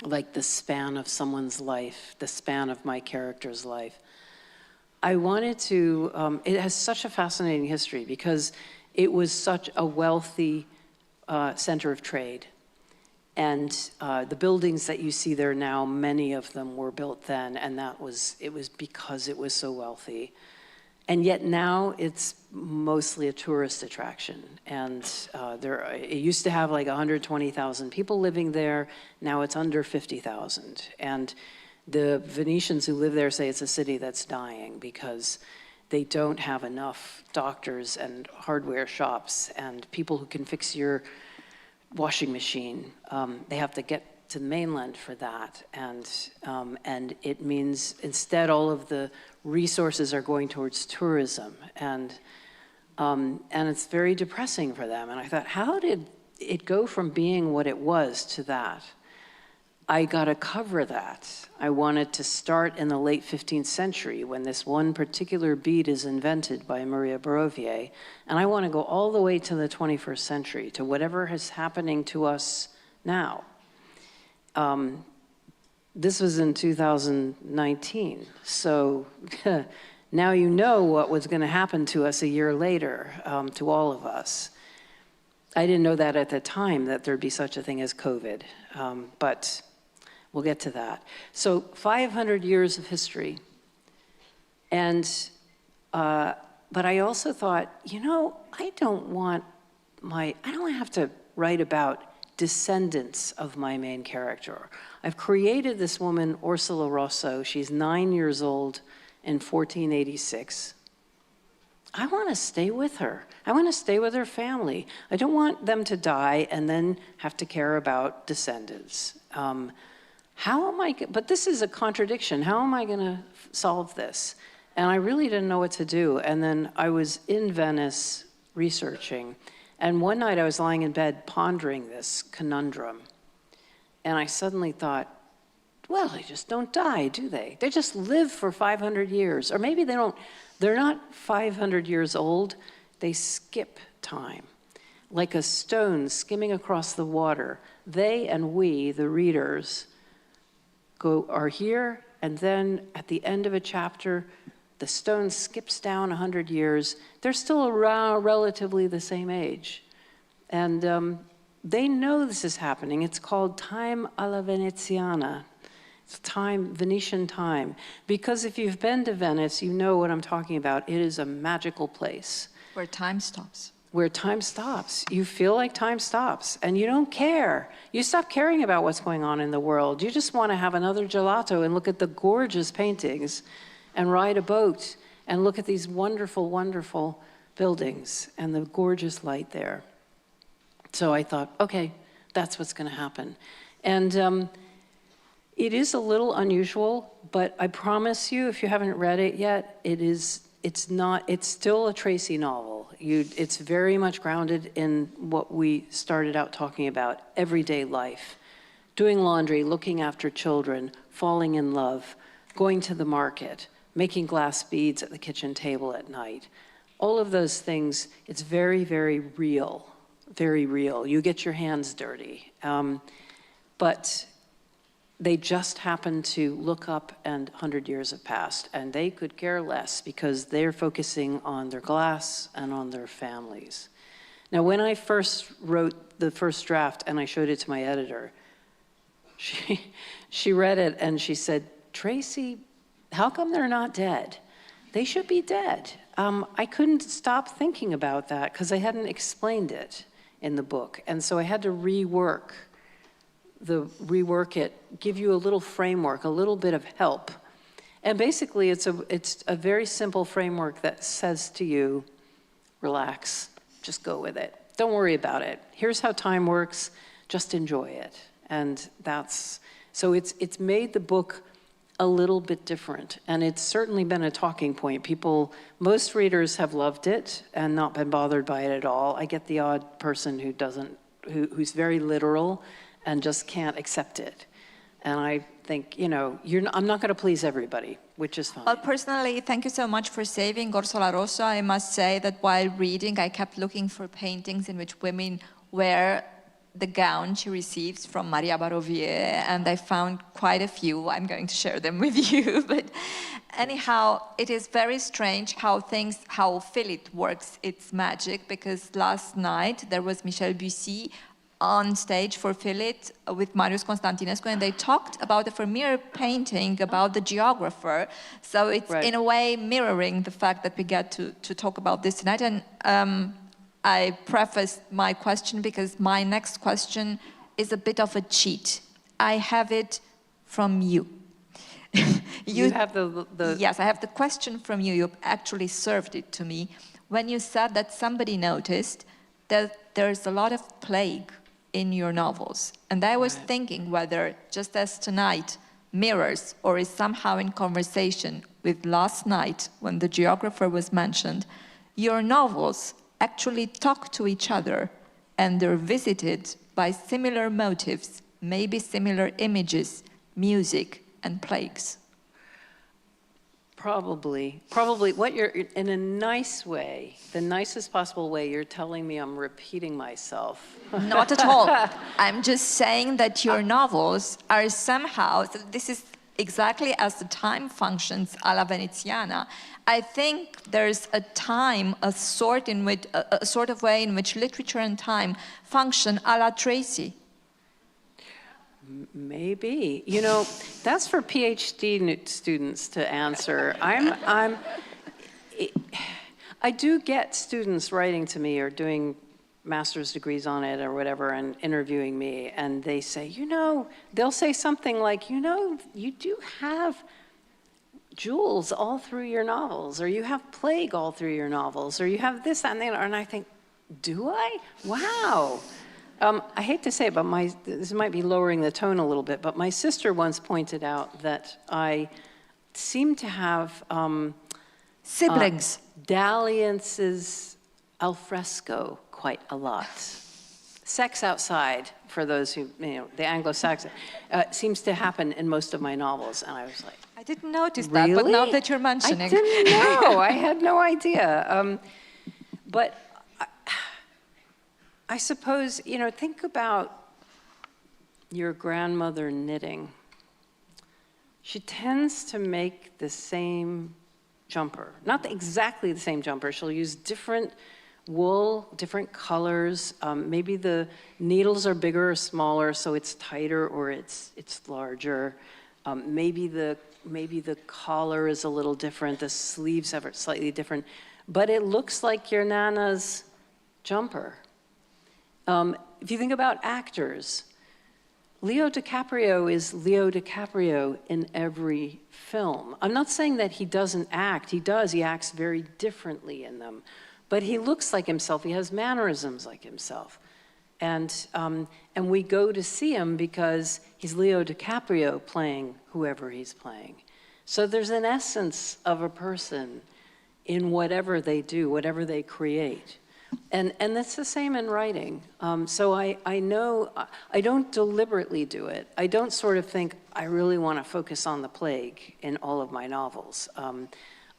like the span of someone's life, the span of my character's life. I wanted to, it has such a fascinating history because it was such a wealthy center of trade. And the buildings that you see there now, many of them were built then, and it was because it was so wealthy. And yet now it's mostly a tourist attraction. And it used to have like 120,000 people living there. Now it's under 50,000. And the Venetians who live there say it's a city that's dying because they don't have enough doctors and hardware shops and people who can fix your washing machine. They have to get to the mainland for that. And it means instead all of the resources are going towards tourism. And it's very depressing for them. And I thought, how did it go from being what it was to that? I got to cover that. I wanted to start in the late 15th century when this one particular bead is invented by Maria Barovier, and I want to go all the way to the 21st century, to whatever is happening to us now. This was in 2019, so now you know what was going to happen to us a year later, to all of us. I didn't know that at the time, that there'd be such a thing as COVID, but we'll get to that. So 500 years of history. And, but I also thought, you know, I don't have to write about descendants of my main character. I've created this woman, Ursula Rosso. She's 9 years old in 1486. I want to stay with her. I want to stay with her family. I don't want them to die and then have to care about descendants. But this is a contradiction. How am I going to solve this? And I really didn't know what to do. And then I was in Venice researching. And one night I was lying in bed pondering this conundrum. And I suddenly thought, well, they just don't die, do they? They just live for 500 years. Or maybe they're not 500 years old. They skip time. Like a stone skimming across the water. They and we, the readers, are here, and then at the end of a chapter, the stone skips down 100 years. They're still around relatively the same age. And they know this is happening. It's called time alla veneziana. It's time, Venetian time. Because if you've been to Venice, you know what I'm talking about. It is a magical place. Where time stops. Where time stops. You feel like time stops, and you don't care. You stop caring about what's going on in the world. You just want to have another gelato and look at the gorgeous paintings and ride a boat and look at these wonderful, wonderful buildings and the gorgeous light there. So I thought, okay, that's what's going to happen. And it is a little unusual, but I promise you, if you haven't read it yet, it's still a Tracy novel. It's very much grounded in what we started out talking about, everyday life. Doing laundry, looking after children, falling in love, going to the market, making glass beads at the kitchen table at night. All of those things, it's very, very real, very real. You get your hands dirty. But they just happen to look up and 100 years have passed, and they could care less because they're focusing on their glass and on their families. Now, when I first wrote the first draft and I showed it to my editor, she read it and she said, Tracy, how come they're not dead? They should be dead. I couldn't stop thinking about that because I hadn't explained it in the book. And so I had to rework it, give you a little framework, a little bit of help. And basically it's a very simple framework that says to you, relax, just go with it. Don't worry about it. Here's how time works, just enjoy it. And so it's made the book a little bit different. And it's certainly been a talking point. Most readers have loved it and not been bothered by it at all. I get the odd person who's very literal and just can't accept it. And I think, you know, I'm not going to please everybody, which is fine. Well, personally, thank you so much for saving Orsola Rosso. I must say that while reading, I kept looking for paintings in which women wear the gown she receives from Maria Barovier, and I found quite a few. I'm going to share them with you. But anyhow, it is very strange how FILIT works its magic, because last night there was Michel Bussy on stage for FILIT with Marius Constantinescu, and they talked about the Vermeer painting about the geographer. So it's in a way mirroring the fact that we get to talk about this tonight. And I prefaced my question because my next question is a bit of a cheat. I have it from you. You have the... Yes, I have the question from you. You actually served it to me when you said that somebody noticed that there's a lot of plague in your novels. And I was thinking whether, just as tonight mirrors or is somehow in conversation with last night when the geographer was mentioned, your novels actually talk to each other and they're visited by similar motives, maybe similar images, music, and plagues. Probably what you're, in a nice way, the nicest possible way, you're telling me I'm repeating myself. Not at all. I'm just saying that your novels are somehow, so this is exactly as the time functions alla Veneziana. I think there's a time, a sort of way in which literature and time function alla Tracy. Maybe. You know, that's for PhD students to answer. I do get students writing to me or doing master's degrees on it or whatever and interviewing me, and they say, you know, they'll say something like, you know, you do have jewels all through your novels, or you have plague all through your novels, or you have this, that, and the other. And I think, do I? Wow. I hate to say it, but this might be lowering the tone a little bit, but my sister once pointed out that I seem to have siblings. Dalliances al fresco quite a lot. Sex outside, for those who, you know, the Anglo-Saxon, seems to happen in most of my novels. And I was like, I didn't notice really? that, but now that you're mentioning. I didn't know. I had no idea. But I suppose, you know, think about your grandmother knitting. She tends to make the same jumper. Not exactly the same jumper. She'll use different wool, different colors. Maybe the needles are bigger or smaller, so it's tighter or it's larger. Maybe the collar is a little different. The sleeves are slightly different. But it looks like your Nana's jumper. If you think about actors, Leo DiCaprio is Leo DiCaprio in every film. I'm not saying that he doesn't act. He does. He acts very differently in them. But he looks like himself. He has mannerisms like himself. And we go to see him because he's Leo DiCaprio playing whoever he's playing. So there's an essence of a person in whatever they do, whatever they create. And that's the same in writing. So I know, I don't deliberately do it. I don't sort of think, I really want to focus on the plague in all of my novels.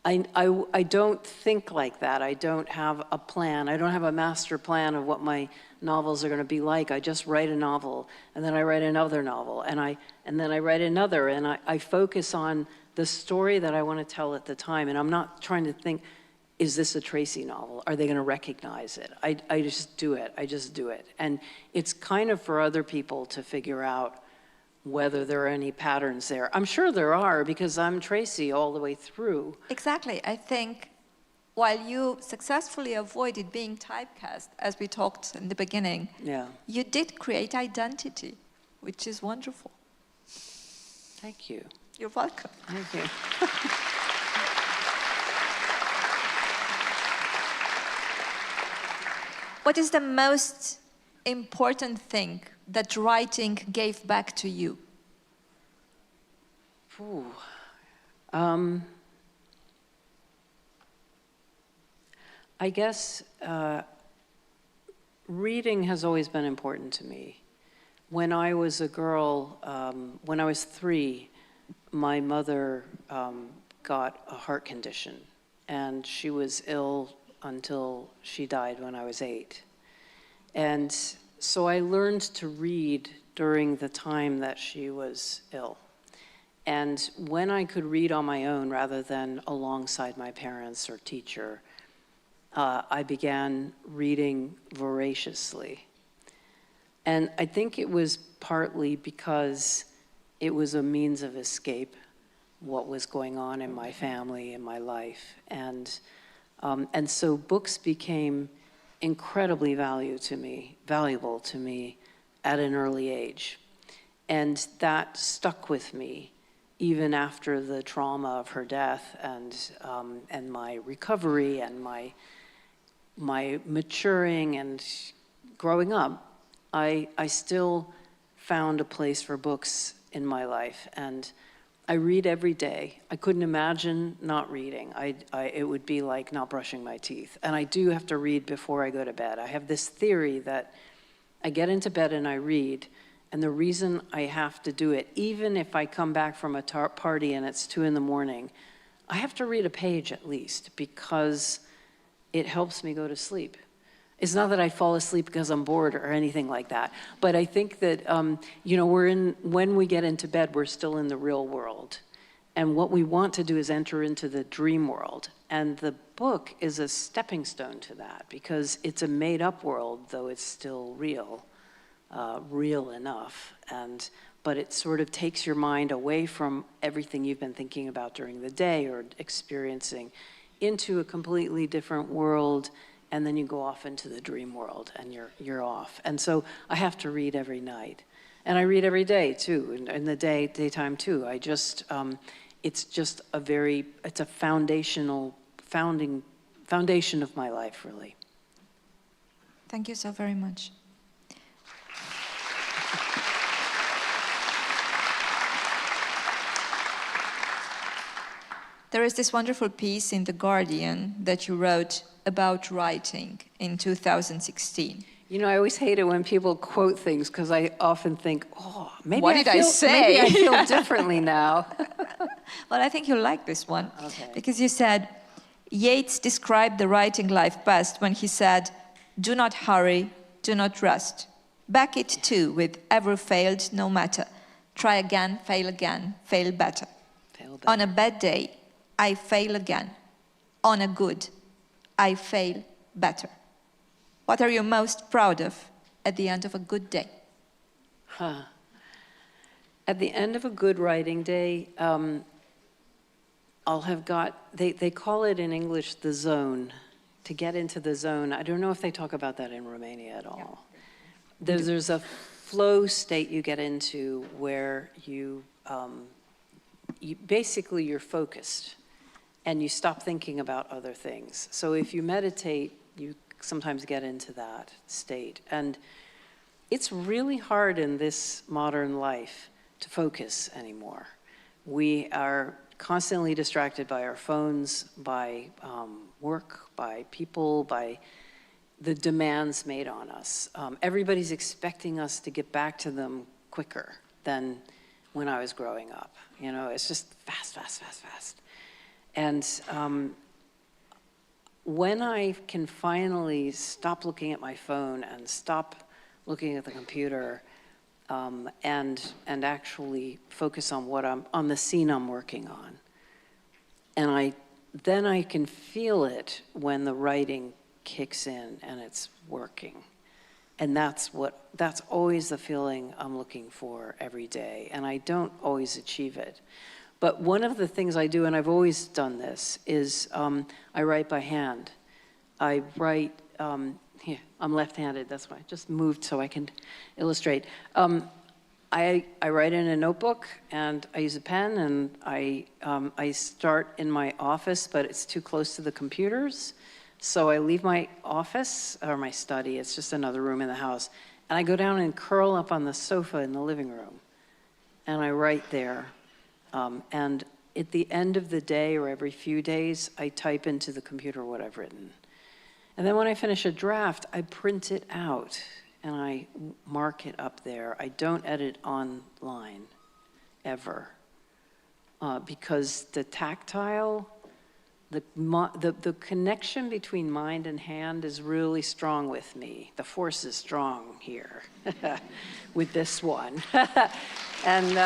I don't think like that. I don't have a plan. I don't have a master plan of what my novels are going to be like. I just write a novel, and then I write another novel, and then I write another, and I focus on the story that I want to tell at the time. And I'm not trying to think, is this a Tracy novel? Are they going to recognize it? I just do it. I just do it. And it's kind of for other people to figure out whether there are any patterns there. I'm sure there are, because I'm Tracy all the way through. Exactly. I think while you successfully avoided being typecast, as we talked in the beginning, you did create identity, which is wonderful. Thank you. You're welcome. Thank you. What is the most important thing that writing gave back to you? I guess reading has always been important to me. When I was a girl, when I was 3, my mother got a heart condition, and she was ill until she died when I was 8. And so I learned to read during the time that she was ill. And when I could read on my own rather than alongside my parents or teacher, I began reading voraciously. And I think it was partly because it was a means of escape, what was going on in my family, in my life. And so books became incredibly valuable to me at an early age. And that stuck with me even after the trauma of her death and my recovery and my maturing and growing up. I still found a place for books in my life, and I read every day. I couldn't imagine not reading. It would be like not brushing my teeth. And I do have to read before I go to bed. I have this theory that I get into bed and I read, and the reason I have to do it, even if I come back from a party and it's 2 a.m, I have to read a page at least, because it helps me go to sleep. It's not that I fall asleep because I'm bored or anything like that, but I think that, when we get into bed, we're still in the real world. And what we want to do is enter into the dream world. And the book is a stepping stone to that, because it's a made-up world, though it's still real, real enough. But it sort of takes your mind away from everything you've been thinking about during the day or experiencing into a completely different world. And then you go off into the dream world, and you're off. And so I have to read every night, and I read every day too, in the daytime too. It's just it's a foundation of my life, really. Thank you so very much. There is this wonderful piece in The Guardian that you wrote about writing in 2016. I always hate it when people quote things, because I often think, maybe What did I say? Maybe I feel differently now. Well, I think you'll like this one. Okay. Because you said, Yeats described the writing life best when he said, "Do not hurry, do not rust. Back it too with ever failed, no matter. Try again, fail better. On a bad day, I fail again. On a good, I fail better." What are you most proud of at the end of a good day? At the end of a good writing day, I'll have got, they call it in English the zone, to get into the zone. I don't know if they talk about that in Romania at all. Yeah. There's a flow state you get into where you basically you're focused and you stop thinking about other things. So if you meditate, you sometimes get into that state. And it's really hard in this modern life to focus anymore. We are constantly distracted by our phones, by work, by people, by the demands made on us. Everybody's expecting us to get back to them quicker than when I was growing up. It's just fast, fast, fast, fast. And when I can finally stop looking at my phone and stop looking at the computer and actually focus on on the scene I'm working on, and then I can feel it when the writing kicks in and it's working. And that's always the feeling I'm looking for every day, and I don't always achieve it. But one of the things I do, and I've always done this, is I write by hand. I write, here, I'm left-handed, that's why I just moved so I can illustrate. I write in a notebook, and I use a pen, and I start in my office, but it's too close to the computers. So I leave my office, or my study, it's just another room in the house, and I go down and curl up on the sofa in the living room, and I write there. And at the end of the day, or every few days, I type into the computer what I've written. And then when I finish a draft, I print it out and I mark it up there. I don't edit online, ever, because the tactile, the connection between mind and hand is really strong with me. The force is strong here with this one. And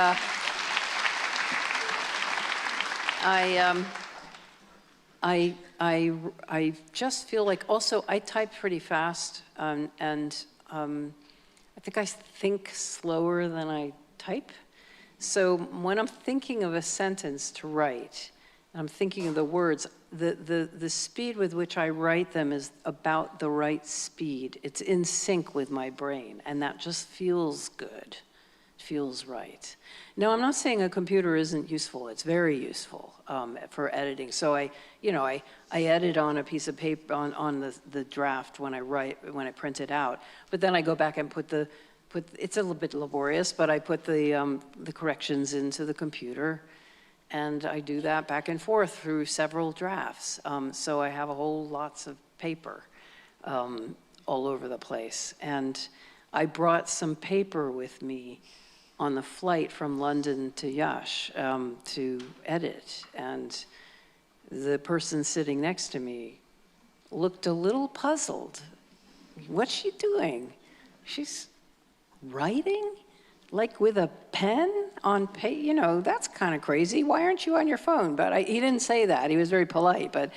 I just feel like, also I type pretty fast, and I think slower than I type. So when I'm thinking of a sentence to write, and I'm thinking of the words, the speed with which I write them is about the right speed. It's in sync with my brain, and that just feels good. It feels right. Now, I'm not saying a computer isn't useful. It's very useful for editing. So I edit on a piece of paper, on the draft when I print it out. But then I go back and it's a little bit laborious, but I put the corrections into the computer, and I do that back and forth through several drafts. So I have lots of paper all over the place. And I brought some paper with me on the flight from London to Yash to edit. And the person sitting next to me looked a little puzzled. What's she doing? She's writing? Like with a pen on paper? You know, that's kind of crazy. Why aren't you on your phone? But he didn't say that. He was very polite. But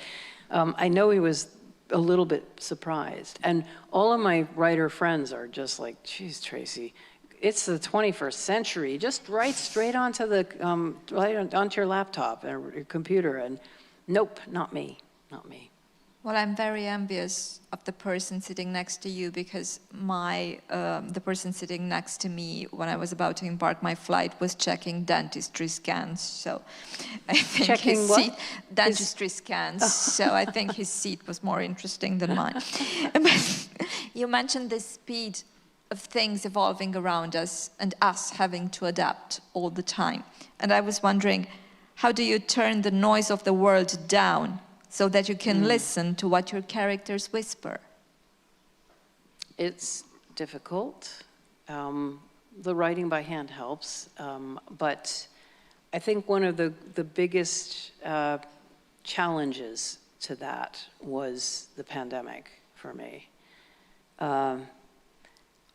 I know he was a little bit surprised. And all of my writer friends are just like, geez, Tracy, it's the 21st century. Just write straight onto onto your laptop or your computer. And nope, not me, not me. Well, I'm very envious of the person sitting next to you, because the person sitting next to me when I was about to embark my flight was checking dentistry scans. So I think checking his what? seat, dentistry scans. Oh. So I think his seat was more interesting than mine. But you mentioned the speed of things evolving around us and us having to adapt all the time. And I was wondering, how do you turn the noise of the world down so that you can listen to what your characters whisper? It's difficult. The writing by hand helps, but I think one of the biggest challenges to that was the pandemic for me.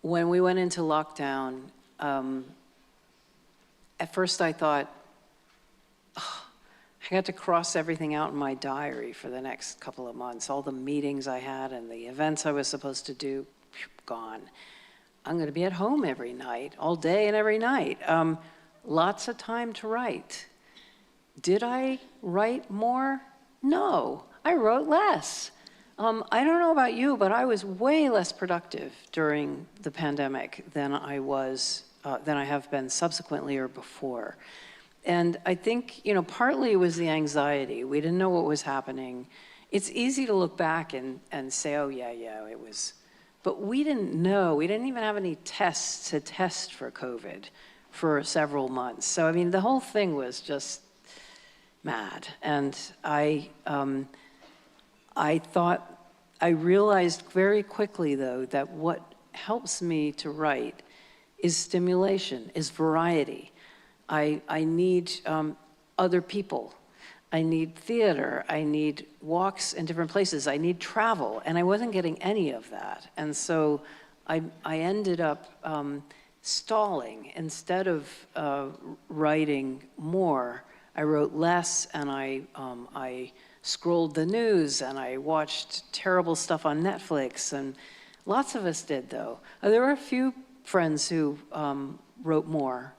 When we went into lockdown, at first I thought, I got to cross everything out in my diary for the next couple of months. All the meetings I had and the events I was supposed to do, gone. I'm going to be at home every night, all day and every night. Lots of time to write. Did I write more? No, I wrote less. I don't know about you, but I was way less productive during the pandemic than I have been subsequently or before. And I think, partly it was the anxiety. We didn't know what was happening. It's easy to look back and say, oh, yeah, it was. But we didn't know. We didn't even have any tests to test for COVID for several months. So, the whole thing was just mad. And I realized very quickly, though, that what helps me to write is stimulation, is variety. I need other people. I need theater. I need walks in different places. I need travel. And I wasn't getting any of that. And so I ended up stalling. Instead of writing more, I wrote less, and I scrolled the news, and I watched terrible stuff on Netflix. And lots of us did, though. There were a few friends who wrote more.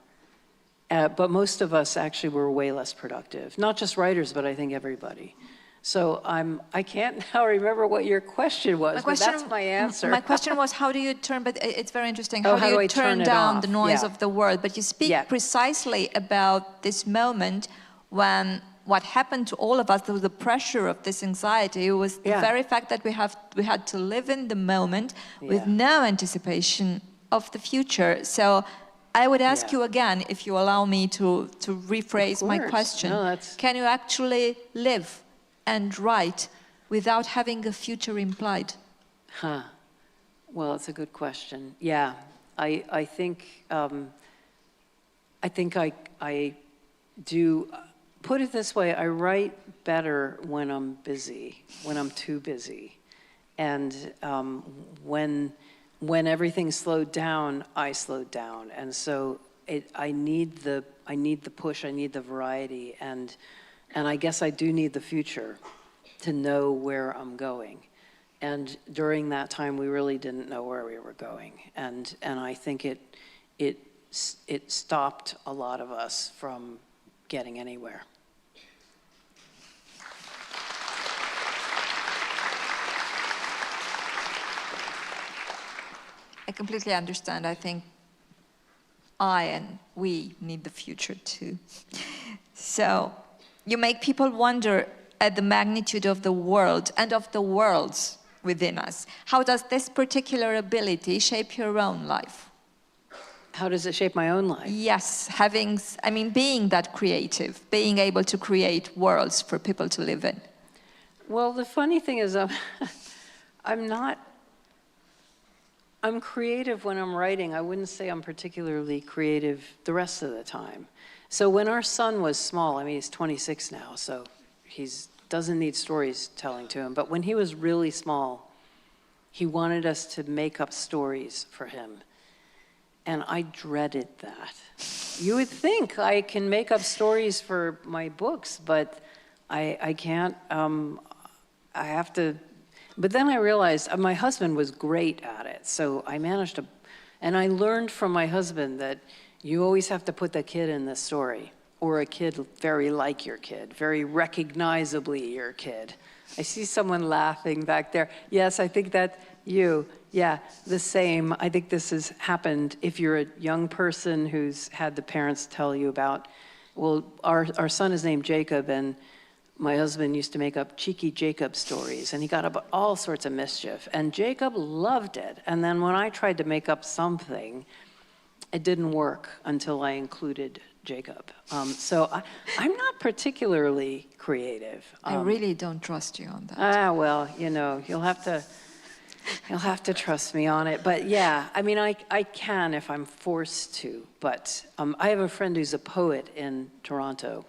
But most of us actually were way less productive. Not just writers, but I think everybody. So I can't now remember what your question was, but that's my answer. My question was, how do you turn, but it's very interesting, how do you turn down the noise of the world? But you speak precisely about this moment when what happened to all of us, the pressure of this anxiety, was the very fact that we had to live in the moment with no anticipation of the future. So I would ask you again, if you allow me to rephrase my question. No, can you actually live and write without having a future implied? Well, it's a good question. Yeah, I think I do. Put it this way: I write better when I'm busy, when I'm too busy, and when everything's slowed down, I slowed down, and so I need the push, I need the variety, and I guess I do need the future to know where I'm going. And during that time, we really didn't know where we were going, and I think it stopped a lot of us from getting anywhere. I completely understand. I think I and we need the future too. So you make people wonder at the magnitude of the world and of the worlds within us. How does this particular ability shape your own life? How does it shape my own life? Yes, being that creative, being able to create worlds for people to live in. Well, the funny thing is, I'm creative when I'm writing. I wouldn't say I'm particularly creative the rest of the time. So when our son was small, he's 26 now, so he doesn't need stories telling to him. But when he was really small, he wanted us to make up stories for him. And I dreaded that. You would think I can make up stories for my books, but I can't. I have to. But then I realized my husband was great at it, so I managed to, and I learned from my husband that you always have to put the kid in the story, or a kid very like your kid, very recognizably your kid. I see someone laughing back there. Yes, I think that you, yeah, the same. I think this has happened if you're a young person who's had the parents tell you about, well, our son is named Jacob, and my husband used to make up cheeky Jacob stories, and he got up all sorts of mischief. And Jacob loved it. And then when I tried to make up something, it didn't work until I included Jacob. So I'm not particularly creative. I really don't trust you on that. Well, you'll have to trust me on it. But yeah, I can if I'm forced to. But I have a friend who's a poet in Toronto,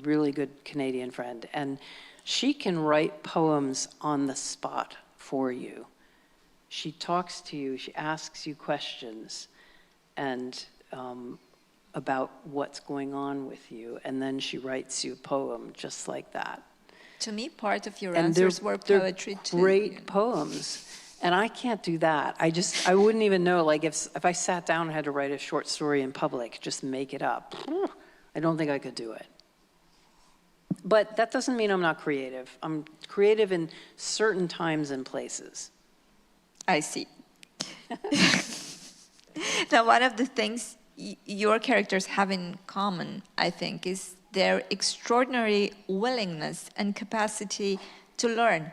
really good Canadian friend, and she can write poems on the spot for you. She talks to you, she asks you questions and about what's going on with you, and then she writes you a poem just like that. To me, part of your answers were poetry too. Great poems. And I can't do that. I wouldn't even know, like if I sat down and had to write a short story in public, just make it up. I don't think I could do it. But that doesn't mean I'm not creative. I'm creative in certain times and places. I see. Now, one of the things your characters have in common, I think, is their extraordinary willingness and capacity to learn,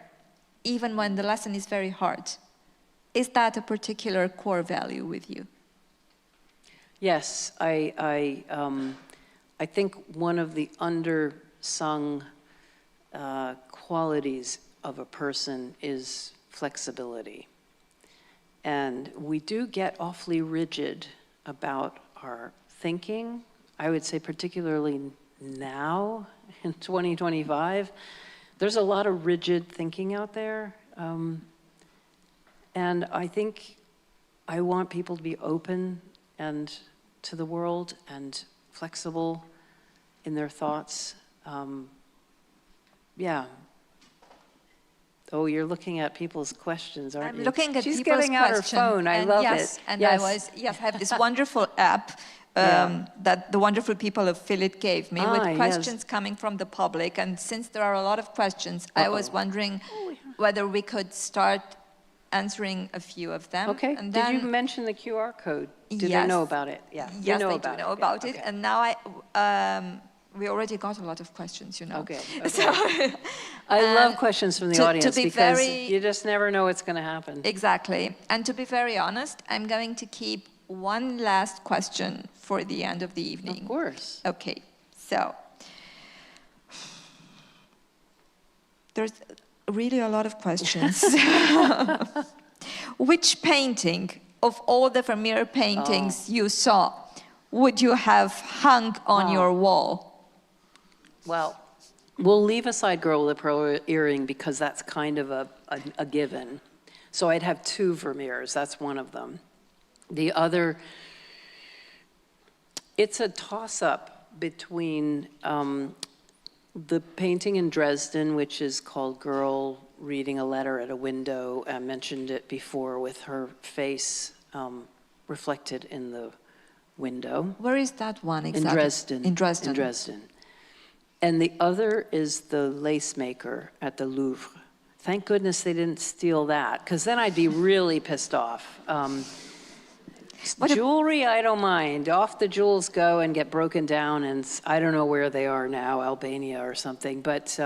even when the lesson is very hard. Is that a particular core value with you? Yes, I think one of the undersung qualities of a person is flexibility. And we do get awfully rigid about our thinking. I would say particularly now, in 2025, there's a lot of rigid thinking out there. And I think I want people to be open and to the world and flexible in their thoughts. Yeah. Oh, you're looking at people's questions, aren't you? I'm looking at She's people's getting out questions. her phone. I love it. And yes. I have this wonderful app that the wonderful people of FILIT gave me with questions coming from the public. And since there are a lot of questions, I was wondering whether we could start answering a few of them. Okay. And Did you mention the QR code? Did they know about it? Yeah. Yes, they do know about it. Okay. And now we already got a lot of questions, Okay. So, I love questions from the audience because very, you just never know what's going to happen. Exactly. And to be very honest, I'm going to keep one last question for the end of the evening. Of course. Okay. So, there's really a lot of questions. which painting of all the Vermeer paintings you saw would you have hung on your wall? Well, we'll leave aside Girl with a Pearl Earring because that's kind of a given. So I'd have 2 Vermeers, that's one of them. The other, it's a toss-up between the painting in Dresden, which is called Girl Reading a Letter at a Window. I mentioned it before, with her face reflected in the window. Where is that one exactly? In Dresden. In Dresden. In Dresden. And the other is the lace maker at the Louvre. Thank goodness they didn't steal that, because then I'd be really pissed off. Jewelry, I don't mind. Off the jewels go and get broken down, and I don't know where they are now, Albania or something. But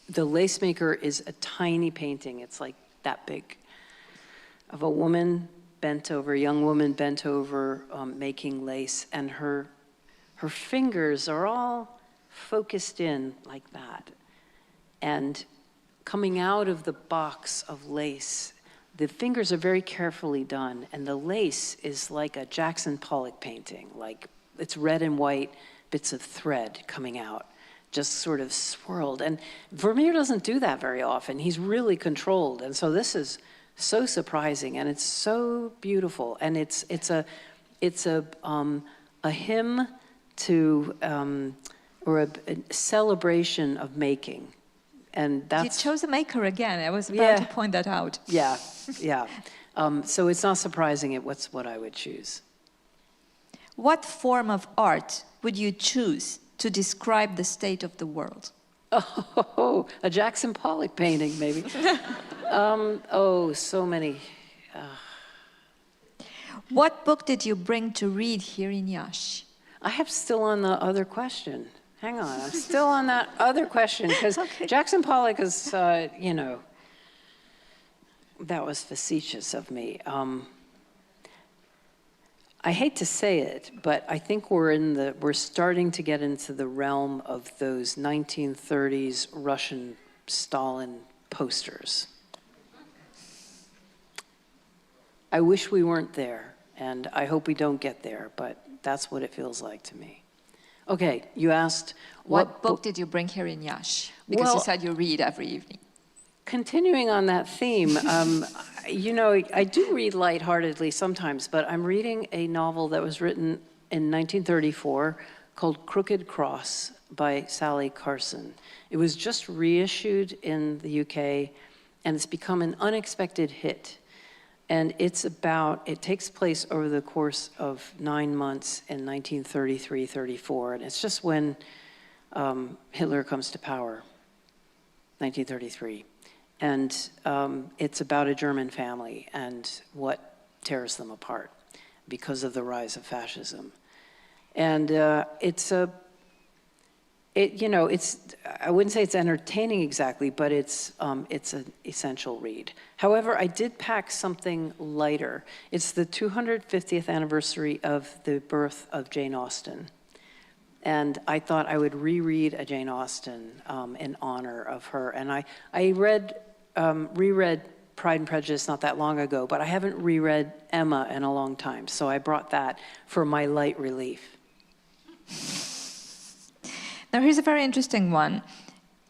the lace maker is a tiny painting. It's like that big, of a woman bent over, a young woman bent over, making lace, and her fingers are all focused in like that. And coming out of the box of lace, the fingers are very carefully done, and the lace is like a Jackson Pollock painting, like it's red and white, bits of thread coming out, just sort of swirled. And Vermeer doesn't do that very often. He's really controlled, and so this is so surprising, and it's so beautiful, and it's a hymn to or a celebration of making. And that's... You chose a maker again. I was about to point that out. Yeah, yeah. So it's not surprising what's what I would choose. What form of art would you choose to describe the state of the world? Oh, a Jackson Pollock painting, maybe. So many. What book did you bring to read here in Iași? I have still on the other question. Hang on, I'm still on that other question, because Jackson Pollock is, you know, that was facetious of me. I hate to say it, but I think we're starting to get into the realm of those 1930s Russian Stalin posters. I wish we weren't there, and I hope we don't get there, but that's what it feels like to me. Okay, you asked... What book did you bring here in Iași? Because you said you read every evening. Continuing on that theme, you know, I do read lightheartedly sometimes, but I'm reading a novel that was written in 1934 called Crooked Cross by Sally Carson. It was just reissued in the UK, and it's become an unexpected hit. And it takes place over the course of 9 months in 1933-34, and it's just when Hitler comes to power, 1933. And it's about a German family and what tears them apart because of the rise of fascism. And I wouldn't say it's entertaining exactly, but it's an essential read. However, I did pack something lighter. It's the 250th anniversary of the birth of Jane Austen. And I thought I would reread a Jane Austen in honor of her. And I reread Pride and Prejudice not that long ago, but I haven't reread Emma in a long time. So I brought that for my light relief. Now here's a very interesting one.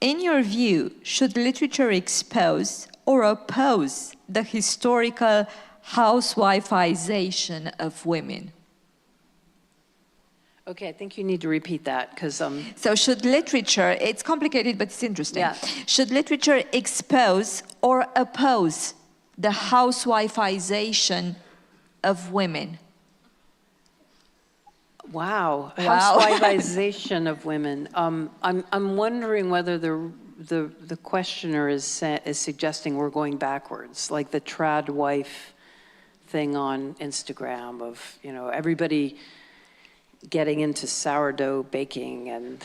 In your view, should literature expose or oppose the historical housewifeization of women? Okay, I think you need to repeat that, because... So should literature, it's complicated, but it's interesting. Yeah. Should literature expose or oppose the housewifeization of women? Wow, housewifeization of women. I'm wondering whether the questioner is suggesting we're going backwards, like the trad wife thing on Instagram of, you know, everybody getting into sourdough baking and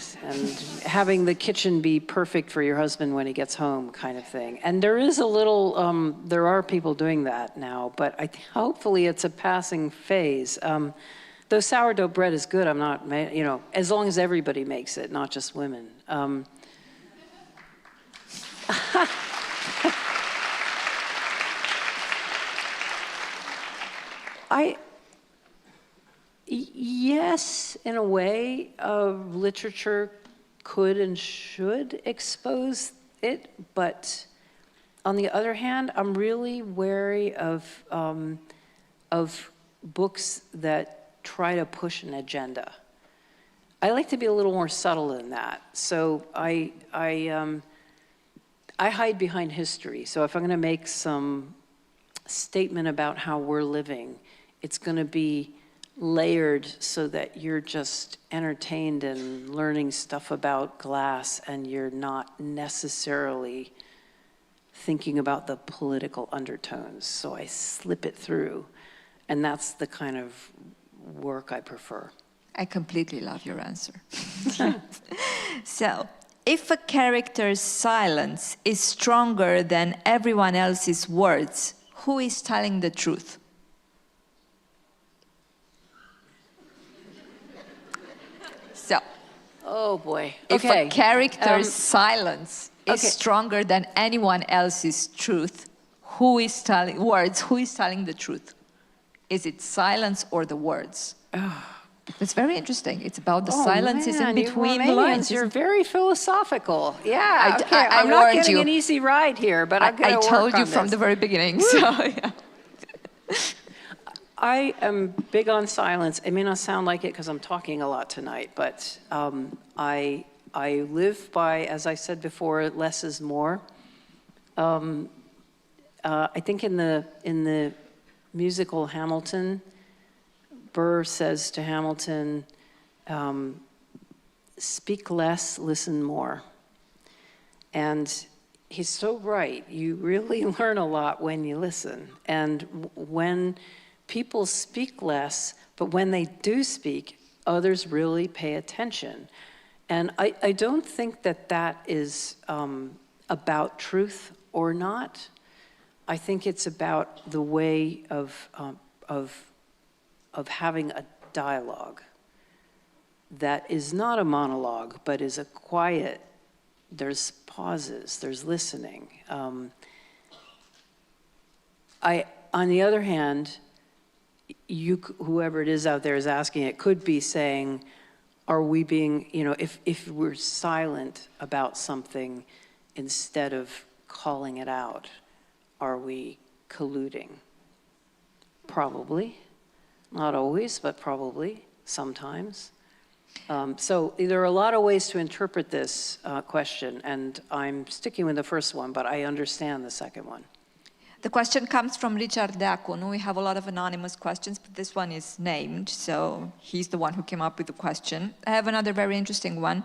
having the kitchen be perfect for your husband when he gets home, kind of thing. And there is a little, there are people doing that now, but hopefully it's a passing phase. Though sourdough bread is good, I'm not, you know, as long as everybody makes it, not just women. in a way, literature could and should expose it, but on the other hand, I'm really wary of books that try to push an agenda. I like to be a little more subtle than that. So I hide behind history. So if I'm going to make some statement about how we're living, it's going to be layered so that you're just entertained and learning stuff about glass, and you're not necessarily thinking about the political undertones. So I slip it through, and that's the kind of work I prefer. I completely love your answer. So, if a character's silence is stronger than everyone else's words, who is telling the truth? So, oh boy. If Okay. a character's silence is stronger than anyone else's truth, who is telling the truth? Is it silence or the words? It's very interesting. It's about the silences in between the lines. You're very philosophical. Yeah, okay. I I'm not warned getting you. an easy ride here, but I'm going to work on I told you from this. the very beginning. So, yeah. I am big on silence. It may not sound like it because I'm talking a lot tonight, but I live by, as I said before, less is more. I think in the musical Hamilton, Burr says to Hamilton, speak less, listen more. And he's so right. You really learn a lot when you listen. And when people speak less, but when they do speak, others really pay attention. And I don't think that is about truth or not. I think it's about the way of having a dialogue that is not a monologue, but is a quiet, there's pauses, there's listening. On the other hand, whoever it is out there is asking it, could be saying, are we being, if we're silent about something instead of calling it out, are we colluding? Probably. Not always, but probably, sometimes. So there are a lot of ways to interpret this question, and I'm sticking with the first one, but I understand the second one. The question comes from Richard Deacon. We have a lot of anonymous questions, but this one is named, so he's the one who came up with the question. I have another very interesting one.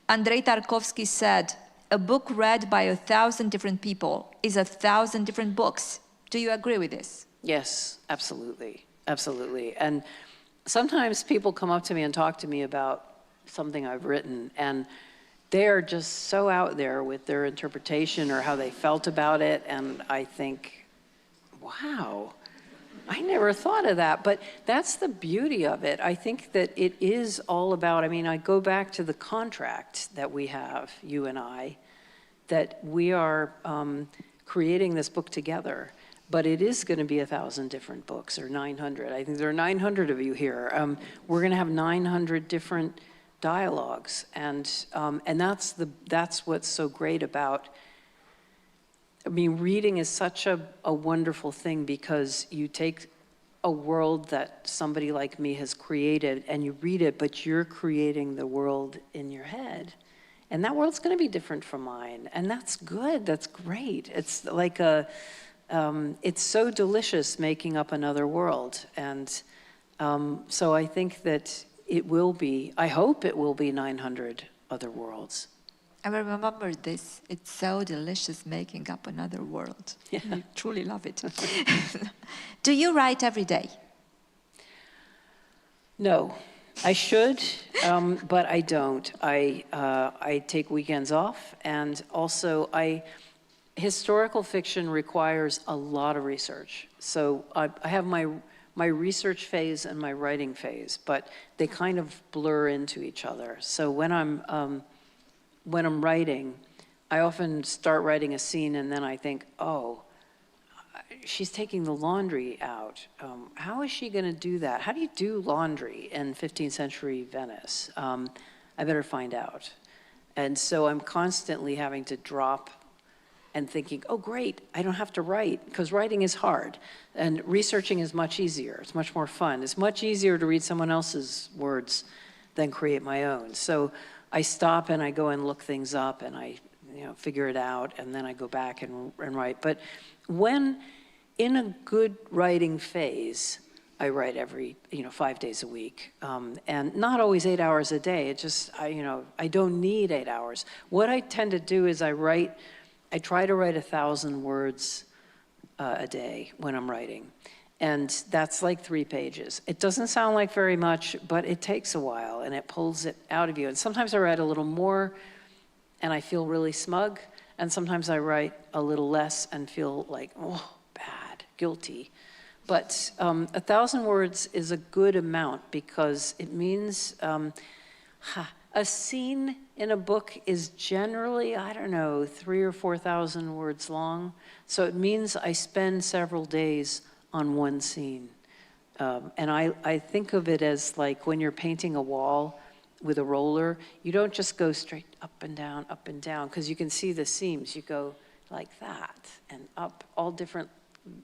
Andrei Tarkovsky said, a book read by 1,000 different people is 1,000 different books. Do you agree with this? Yes, absolutely. Absolutely. And sometimes people come up to me and talk to me about something I've written, and they're just so out there with their interpretation or how they felt about it, and I think, wow, I never thought of that. But that's the beauty of it. I think that it is all about, I go back to the contract that we have, you and I, that we are creating this book together. But it is going to be 1,000 different books, or 900. I think there are 900 of you here. We're going to have 900 different dialogues, and that's what's so great about. Reading is such a wonderful thing, because you take a world that somebody like me has created and you read it, but you're creating the world in your head, and that world's going to be different from mine, and that's good. That's great. It's like it's so delicious making up another world. And so I think that it will be, I hope it will be 900 other worlds. I remember this. It's so delicious making up another world. Yeah. I truly love it. Do you write every day? No, I should, but I don't. I take weekends off, and also historical fiction requires a lot of research. So I have my research phase and my writing phase, but they kind of blur into each other. So when I'm writing, I often start writing a scene and then I think, oh, she's taking the laundry out. How is she going to do that? How do you do laundry in 15th century Venice? I better find out. And so I'm constantly having to drop and thinking, oh, great, I don't have to write, because writing is hard. And researching is much easier. It's much more fun. It's much easier to read someone else's words than create my own. So I stop and I go and look things up and I figure it out, and then I go back and write. But when in a good writing phase, I write every 5 days a week, and not always 8 hours a day. It just I don't need 8 hours. What I tend to do is I try to write 1,000 words a day when I'm writing, and that's like 3 pages. It doesn't sound like very much, but it takes a while, and it pulls it out of you. And sometimes I write a little more, and I feel really smug, and sometimes I write a little less and feel like, oh, bad, guilty. But 1,000 words is a good amount, because it means a scene in a book is generally, 3,000 or 4,000 words long. So it means I spend several days on one scene. And I think of it as like when you're painting a wall with a roller, you don't just go straight up and down, because you can see the seams. You go like that and up, all different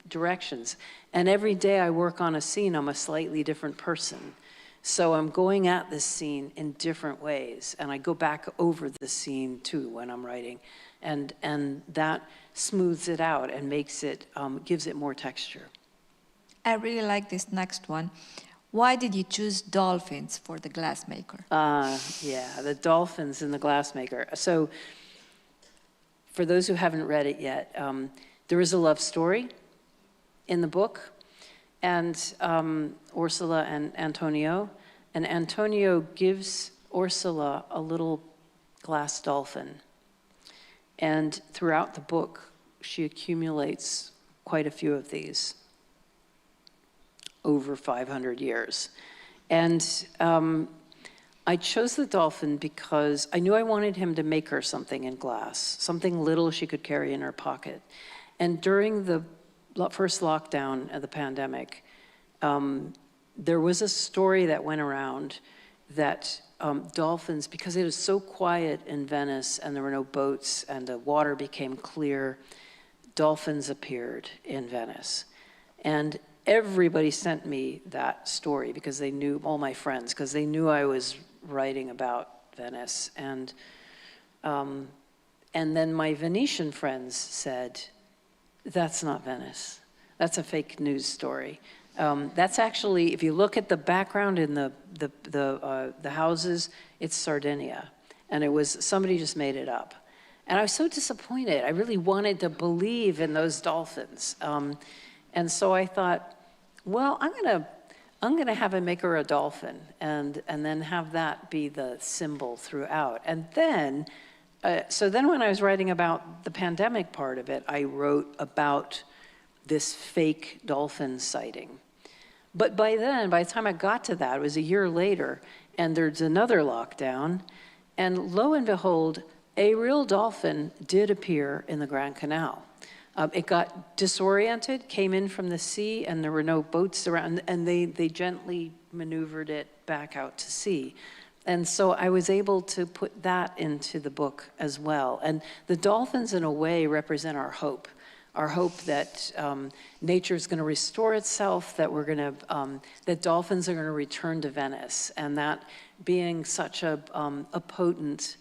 directions. And every day I work on a scene, I'm a slightly different person. So I'm going at this scene in different ways, and I go back over the scene too when I'm writing, and that smooths it out and makes it, gives it more texture. I really like this next one. Why did you choose dolphins for the glassmaker? Yeah, the dolphins in the glassmaker. So for those who haven't read it yet, there is a love story in the book, and Ursula and Antonio gives Ursula a little glass dolphin. And throughout the book, she accumulates quite a few of these over 500 years. And I chose the dolphin because I knew I wanted him to make her something in glass, something little she could carry in her pocket. And during the first lockdown of the pandemic, there was a story that went around that dolphins, because it was so quiet in Venice and there were no boats and the water became clear, dolphins appeared in Venice. And everybody sent me that story because they knew, all my friends, because they knew I was writing about Venice. And then my Venetian friends said, that's not Venice. That's a fake news story. That's actually, if you look at the background in the houses, it's Sardinia. And it was, somebody just made it up. And I was so disappointed. I really wanted to believe in those dolphins. And so I thought, well, I'm gonna have him make her a dolphin and then have that be the symbol throughout. And then, so then when I was writing about the pandemic part of it, I wrote about this fake dolphin sighting. But by then, by the time I got to that, it was a year later, and there's another lockdown, and lo and behold, a real dolphin did appear in the Grand Canal. It got disoriented, came in from the sea, and there were no boats around, and they gently maneuvered it back out to sea. And so I was able to put that into the book as well. And the dolphins, in a way, represent our hope that nature is going to restore itself, that we're going to, that dolphins are going to return to Venice, and that being such a potent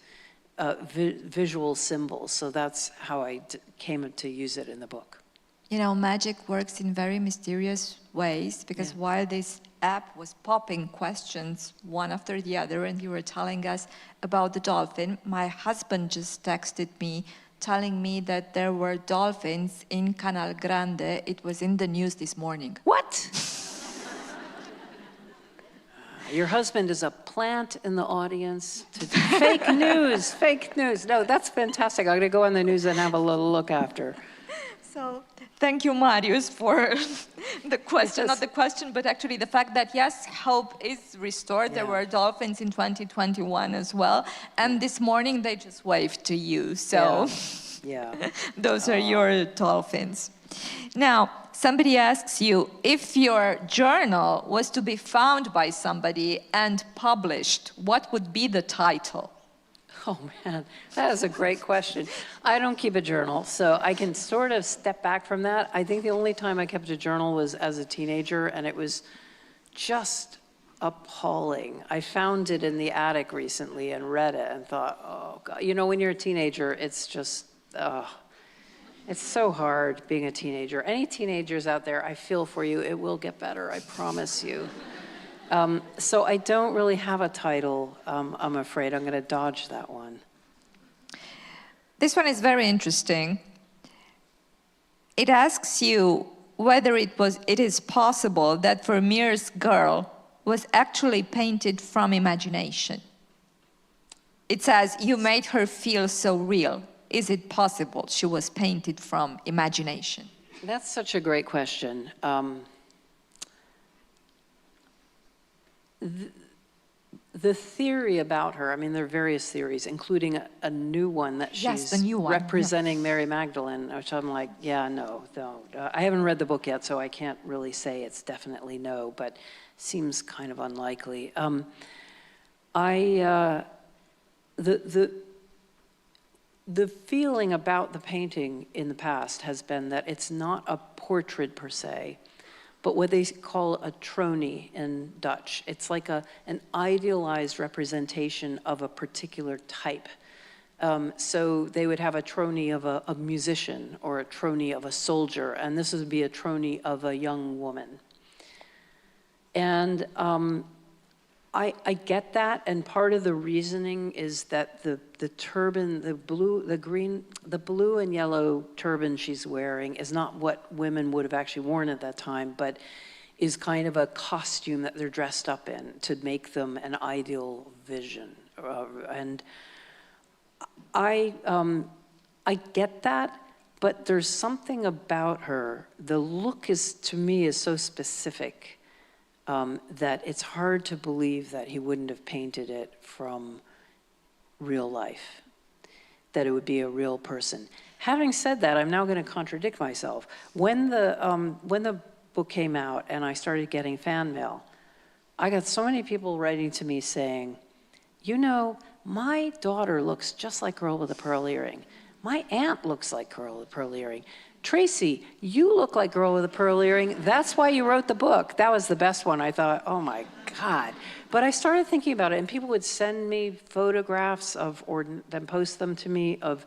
visual symbol. So that's how I came to use it in the book. You know, magic works in very mysterious ways, because while this app was popping questions one after the other, and you were telling us about the dolphin, my husband just texted me telling me that there were dolphins in Canal Grande. It was in the news this morning. What? Your husband is a plant in the audience. Fake news, fake news. No, that's fantastic. I'm going to go on the news and have a little look after. So thank you, Marius, for the question, not the question, but actually the fact that, yes, hope is restored. Yeah. There were dolphins in 2021 as well. And this morning they just waved to you. So Yeah. Those are your dolphins. Now, somebody asks you, if your journal was to be found by somebody and published, what would be the title? Oh man, that is a great question. I don't keep a journal, so I can sort of step back from that. I think the only time I kept a journal was as a teenager, and it was just appalling. I found it in the attic recently and read it and thought, oh God. You know, when you're a teenager, it's just, it's so hard being a teenager. Any teenagers out there, I feel for you. It will get better, I promise you. So I don't really have a title, I'm afraid. I'm going to dodge that one. This one is very interesting. It asks you whether it is possible that Vermeer's girl was actually painted from imagination. It says, you made her feel so real. Is it possible she was painted from imagination? That's such a great question. The theory about her, I mean, there are various theories, including a new one that she's representing Mary Magdalene, which I'm like, yeah, no. I haven't read the book yet, so I can't really say it's definitely no, but seems kind of unlikely. The feeling about the painting in the past has been that it's not a portrait per se, but what they call a tronie in Dutch. It's like an idealized representation of a particular type. So they would have a tronie of a musician or a tronie of a soldier, and this would be a tronie of a young woman. And I get that, and part of the reasoning is that the turban, the blue and yellow turban she's wearing is not what women would have actually worn at that time, but is kind of a costume that they're dressed up in to make them an ideal vision. And I get that, but there's something about her. The look to me is so specific. That it's hard to believe that he wouldn't have painted it from real life, that it would be a real person. Having said that, I'm now going to contradict myself. When the book came out and I started getting fan mail, I got so many people writing to me saying, you know, my daughter looks just like Girl with a Pearl Earring. My aunt looks like Girl with a Pearl Earring. Tracy, you look like Girl with a Pearl Earring. That's why you wrote the book. That was the best one. I thought, oh my God. But I started thinking about it, and people would send me photographs or then post them to me of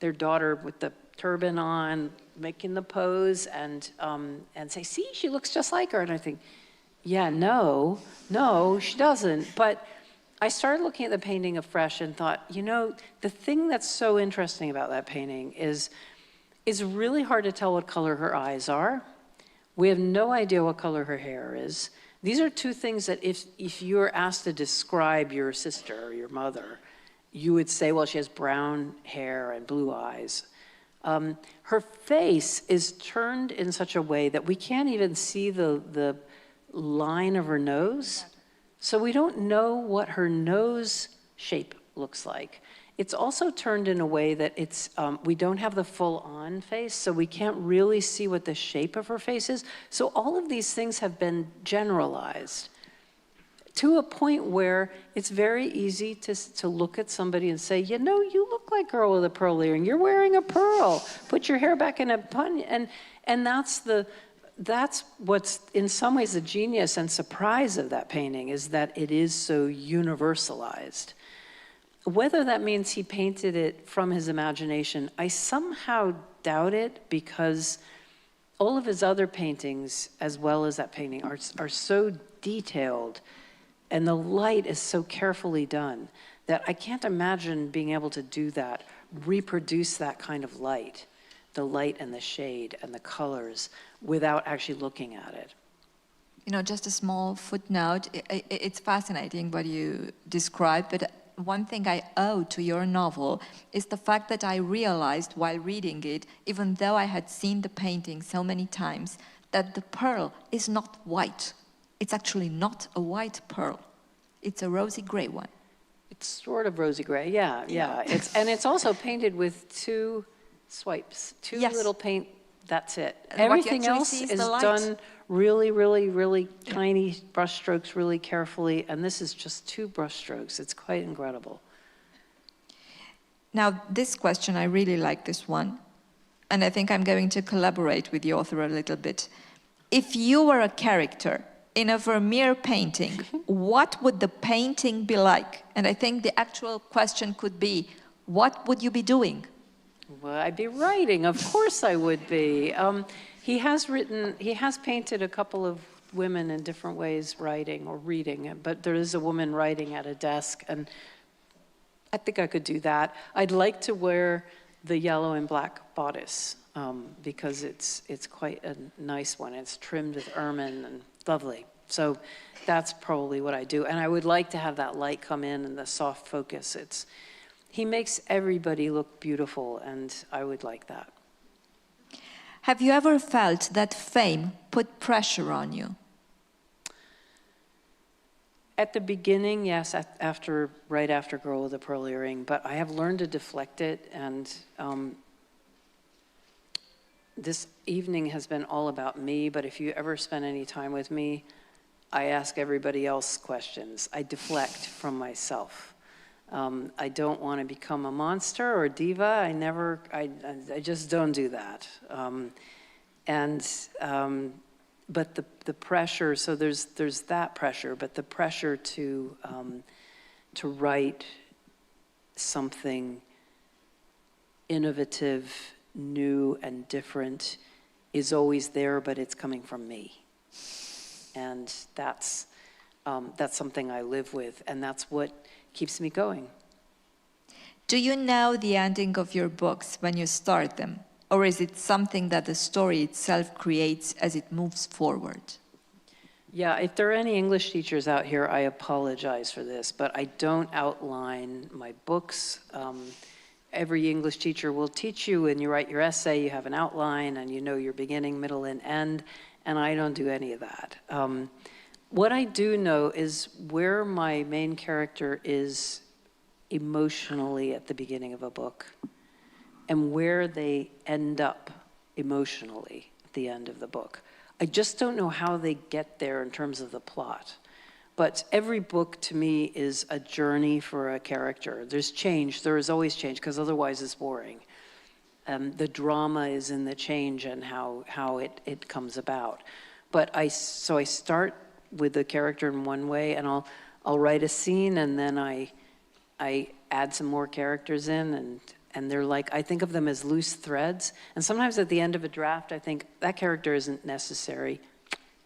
their daughter with the turban on, making the pose, and say, see, she looks just like her. And I think, yeah, no, she doesn't. But I started looking at the painting afresh and thought, you know, the thing that's so interesting about that painting is it's really hard to tell what color her eyes are. We have no idea what color her hair is. These are two things that if you're asked to describe your sister or your mother, you would say, well, she has brown hair and blue eyes. Her face is turned in such a way that we can't even see the line of her nose. So we don't know what her nose shape looks like. It's also turned in a way that we don't have the full-on face, so we can't really see what the shape of her face is. So all of these things have been generalized to a point where it's very easy to look at somebody and say, you know, you look like Girl with a Pearl Earring. You're wearing a pearl. Put your hair back in a bun. And that's what's in some ways the genius and surprise of that painting, is that it is so universalized. Whether that means he painted it from his imagination, I somehow doubt it, because all of his other paintings, as well as that painting, are so detailed, and the light is so carefully done, that I can't imagine being able to do that, reproduce that kind of light, the light and the shade and the colors, without actually looking at it. You know, just a small footnote, it's fascinating what you described, but one thing I owe to your novel is the fact that I realized while reading it, even though I had seen the painting so many times, that the pearl is not white. It's actually not a white pearl. It's a rosy gray one. It's sort of rosy gray, yeah. It's also painted with two swipes, two Yes. little paint, that's it. And what you Everything actually else see is is the light. done really, really, really tiny brush strokes, really carefully, and this is just 2 brush strokes. It's quite incredible. Now, this question, I really like this one, and I think I'm going to collaborate with the author a little bit. If you were a character in a Vermeer painting, what would the painting be like? And I think the actual question could be, what would you be doing? Well, I'd be writing, of course I would be. He has painted a couple of women in different ways writing or reading, but there is a woman writing at a desk, and I think I could do that. I'd like to wear the yellow and black bodice because it's quite a nice one. It's trimmed with ermine and lovely. So that's probably what I do. And I would like to have that light come in and the soft focus. He makes everybody look beautiful, and I would like that. Have you ever felt that fame put pressure on you? At the beginning, yes, right after Girl with the Pearl Earring, but I have learned to deflect it, and this evening has been all about me, but if you ever spend any time with me, I ask everybody else questions. I deflect from myself. I don't want to become a monster or a diva. I just don't do that. But the pressure, so there's that pressure, but the pressure to write something innovative, new, and different is always there, but it's coming from me. And that's something I live with, and that's what keeps me going. Do you know the ending of your books when you start them? Or is it something that the story itself creates as it moves forward? Yeah, if there are any English teachers out here, I apologize for this, but I don't outline my books. Every English teacher will teach you when you write your essay, you have an outline and you know your beginning, middle, and end, and I don't do any of that. What I do know is where my main character is emotionally at the beginning of a book and where they end up emotionally at the end of the book. I just don't know how they get there in terms of the plot. But every book to me is a journey for a character. There's change, there is always change, because otherwise it's boring. The drama is in the change and how it comes about. But so I start with the character in one way, and I'll write a scene, and then I add some more characters in, and they're like, I think of them as loose threads. And sometimes at the end of a draft, I think that character isn't necessary.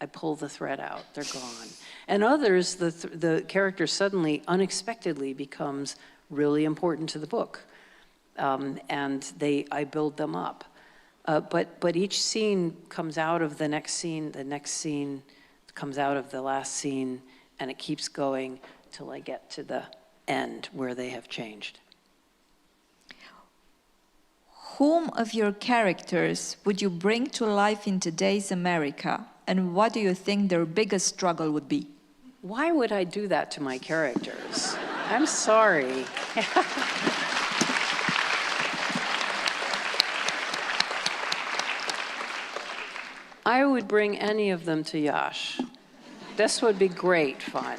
I pull the thread out, they're gone. And others, the character suddenly, unexpectedly becomes really important to the book. And I build them up. But each scene comes out of the next scene comes out of the last scene, and it keeps going till I get to the end where they have changed. Whom of your characters would you bring to life in today's America, and what do you think their biggest struggle would be? Why would I do that to my characters? I'm sorry. I would bring any of them to Yash. This would be great fun.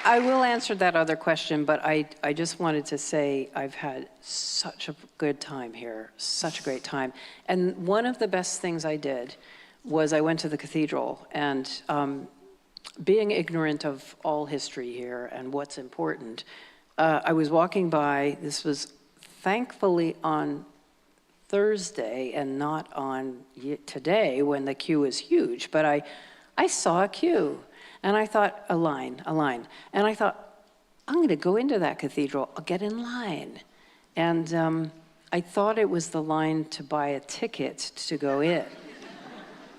I will answer that other question, but I just wanted to say I've had such a good time here, such a great time. And one of the best things I did was I went to the cathedral, and being ignorant of all history here and what's important, I was walking by. This was thankfully on Thursday and not on today when the queue is huge, but I saw a queue. And I thought, a line. And I thought, I'm going to go into that cathedral. I'll get in line. And I thought it was the line to buy a ticket to go in.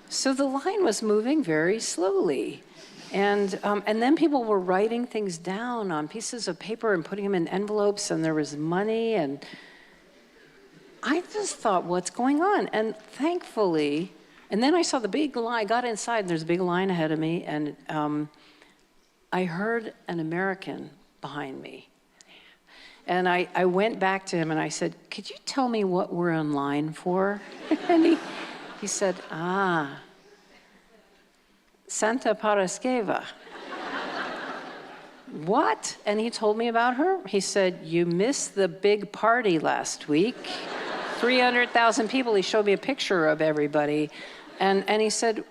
So the line was moving very slowly. And then people were writing things down on pieces of paper and putting them in envelopes, and there was money. And I just thought, what's going on? And thankfully, and then I saw the big line. I got inside, and there's a big line ahead of me, and I heard an American behind me. And I went back to him and I said, could you tell me what we're in line for? And he said, Santa Paraskeva. What? And he told me about her. He said, you missed the big party last week. 300,000 people. He showed me a picture of everybody. And he said,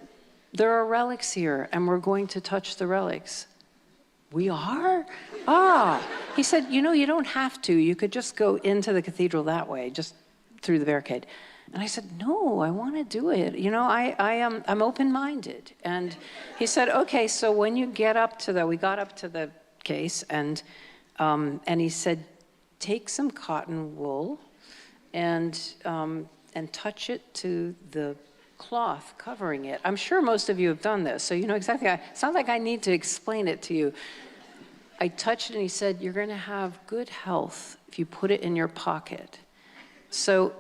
there are relics here, and we're going to touch the relics. We are? He said, you know, you don't have to. You could just go into the cathedral that way, just through the barricade. And I said, no, I want to do it. You know, I'm open-minded. And he said, okay, so when you get up to we got up to the case, and he said, take some cotton wool and touch it to the cloth covering it. I'm sure most of you have done this, so you know exactly. It's not like I need to explain it to you. I touched it, and he said, you're going to have good health if you put it in your pocket. So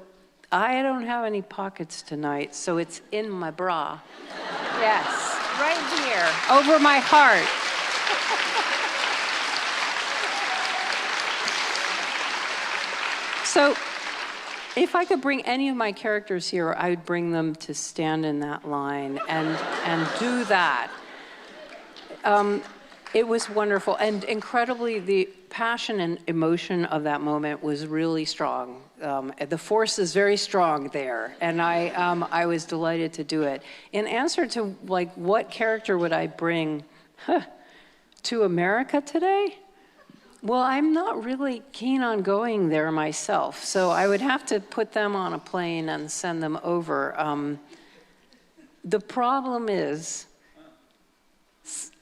I don't have any pockets tonight, so it's in my bra. Yes, right here, over my heart. So if I could bring any of my characters here, I would bring them to stand in that line and do that. It was wonderful, and incredibly, the passion and emotion of that moment was really strong. The force is very strong there, and I was delighted to do it. In answer to, like, what character would I bring to America today? Well, I'm not really keen on going there myself, so I would have to put them on a plane and send them over. The problem is,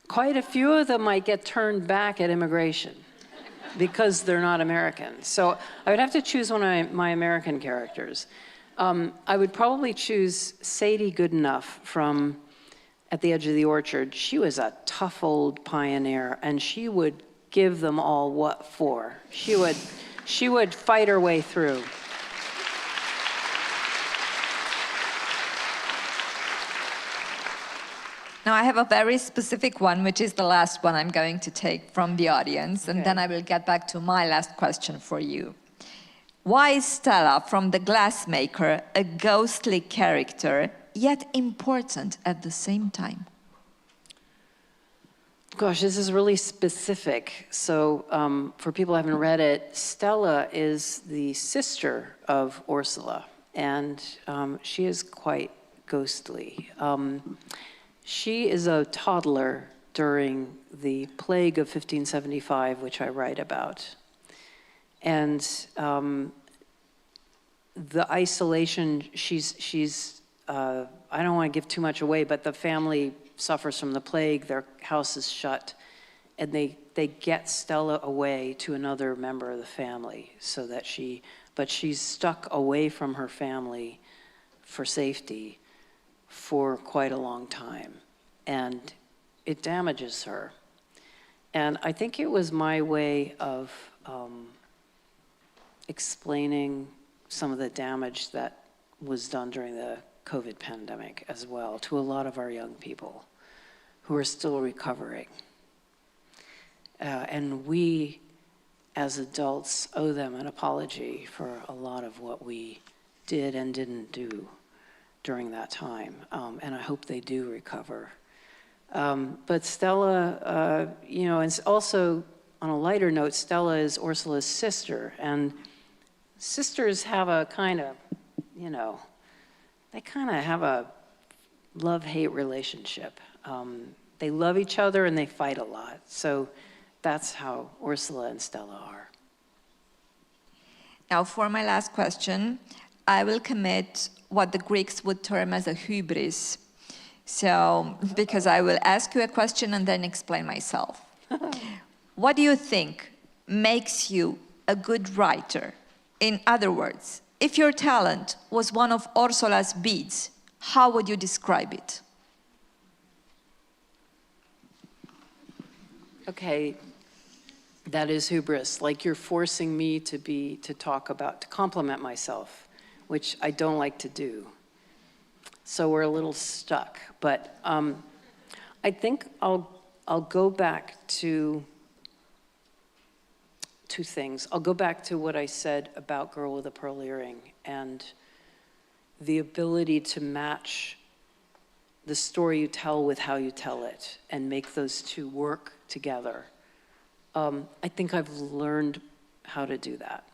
quite a few of them might get turned back at immigration because they're not American. So I would have to choose one of my American characters. I would probably choose Sadie Goodenough from At the Edge of the Orchard. She was a tough old pioneer, and she would give them all what for. She would fight her way through. Now I have a very specific one, which is the last one I'm going to take from the audience, and then I will get back to my last question for you. Why is Stella from The Glassmaker a ghostly character, yet important at the same time? Gosh, this is really specific. So for people who haven't read it, Stella is the sister of Ursula, and she is quite ghostly. She is a toddler during the plague of 1575, which I write about. And the isolation, she's I don't want to give too much away, but the family suffers from the plague, their house is shut, and they get Stella away to another member of the family so that but she's stuck away from her family for safety for quite a long time, and it damages her. And I think it was my way of explaining some of the damage that was done during the COVID pandemic as well to a lot of our young people who are still recovering. And we, as adults, owe them an apology for a lot of what we did and didn't do during that time. And I hope they do recover. But Stella, you know, and also on a lighter note, Stella is Ursula's sister. And sisters have a kind of, you know, they kind of have a love-hate relationship. They love each other and they fight a lot. So that's how Ursula and Stella are. Now for my last question, I will commit what the Greeks would term as a hybris. So, because I will ask you a question and then explain myself. What do you think makes you a good writer? In other words, if your talent was one of Ursula's beads, how would you describe it? Okay, that is hubris. Like you're forcing me to compliment myself, which I don't like to do. So we're a little stuck. But I think I'll go back to two things. I'll go back to what I said about Girl with a Pearl Earring and the ability to match the story you tell with how you tell it and make those two work together. I think I've learned how to do that.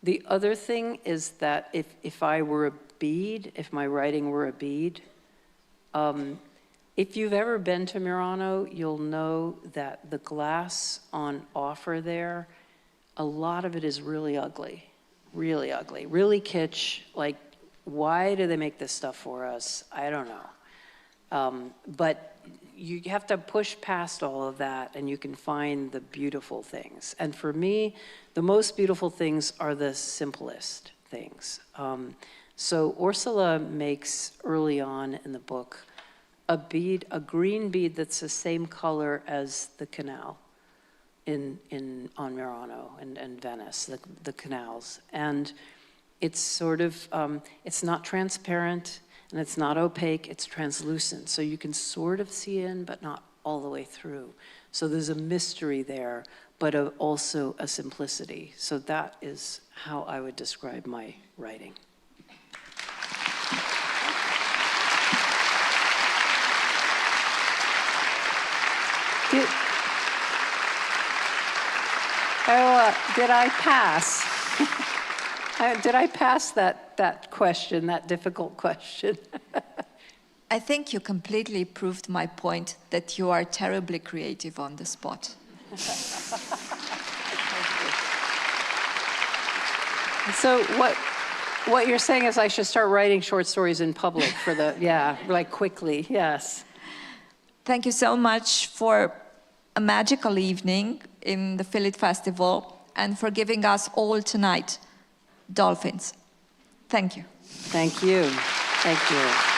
The other thing is that if I were a bead, if my writing were a bead, if you've ever been to Murano, you'll know that the glass on offer there, a lot of it is really ugly, really kitsch. Like, why do they make this stuff for us? I don't know. But you have to push past all of that and you can find the beautiful things. And for me, the most beautiful things are the simplest things. So Ursula makes early on in the book a bead, a green bead that's the same color as the canal on Murano and Venice, the canals. And it's sort of, it's not transparent and it's not opaque, it's translucent. So you can sort of see in, but not all the way through. So there's a mystery there, but also a simplicity. So that is how I would describe my writing. Did I pass? Did I pass that question, that difficult question? I think you completely proved my point that you are terribly creative on the spot. So what you're saying is I should start writing short stories in public for the, yeah, like quickly, yes. Thank you so much for a magical evening in the FILIT Festival and for giving us all tonight dolphins. Thank you. Thank you. Thank you.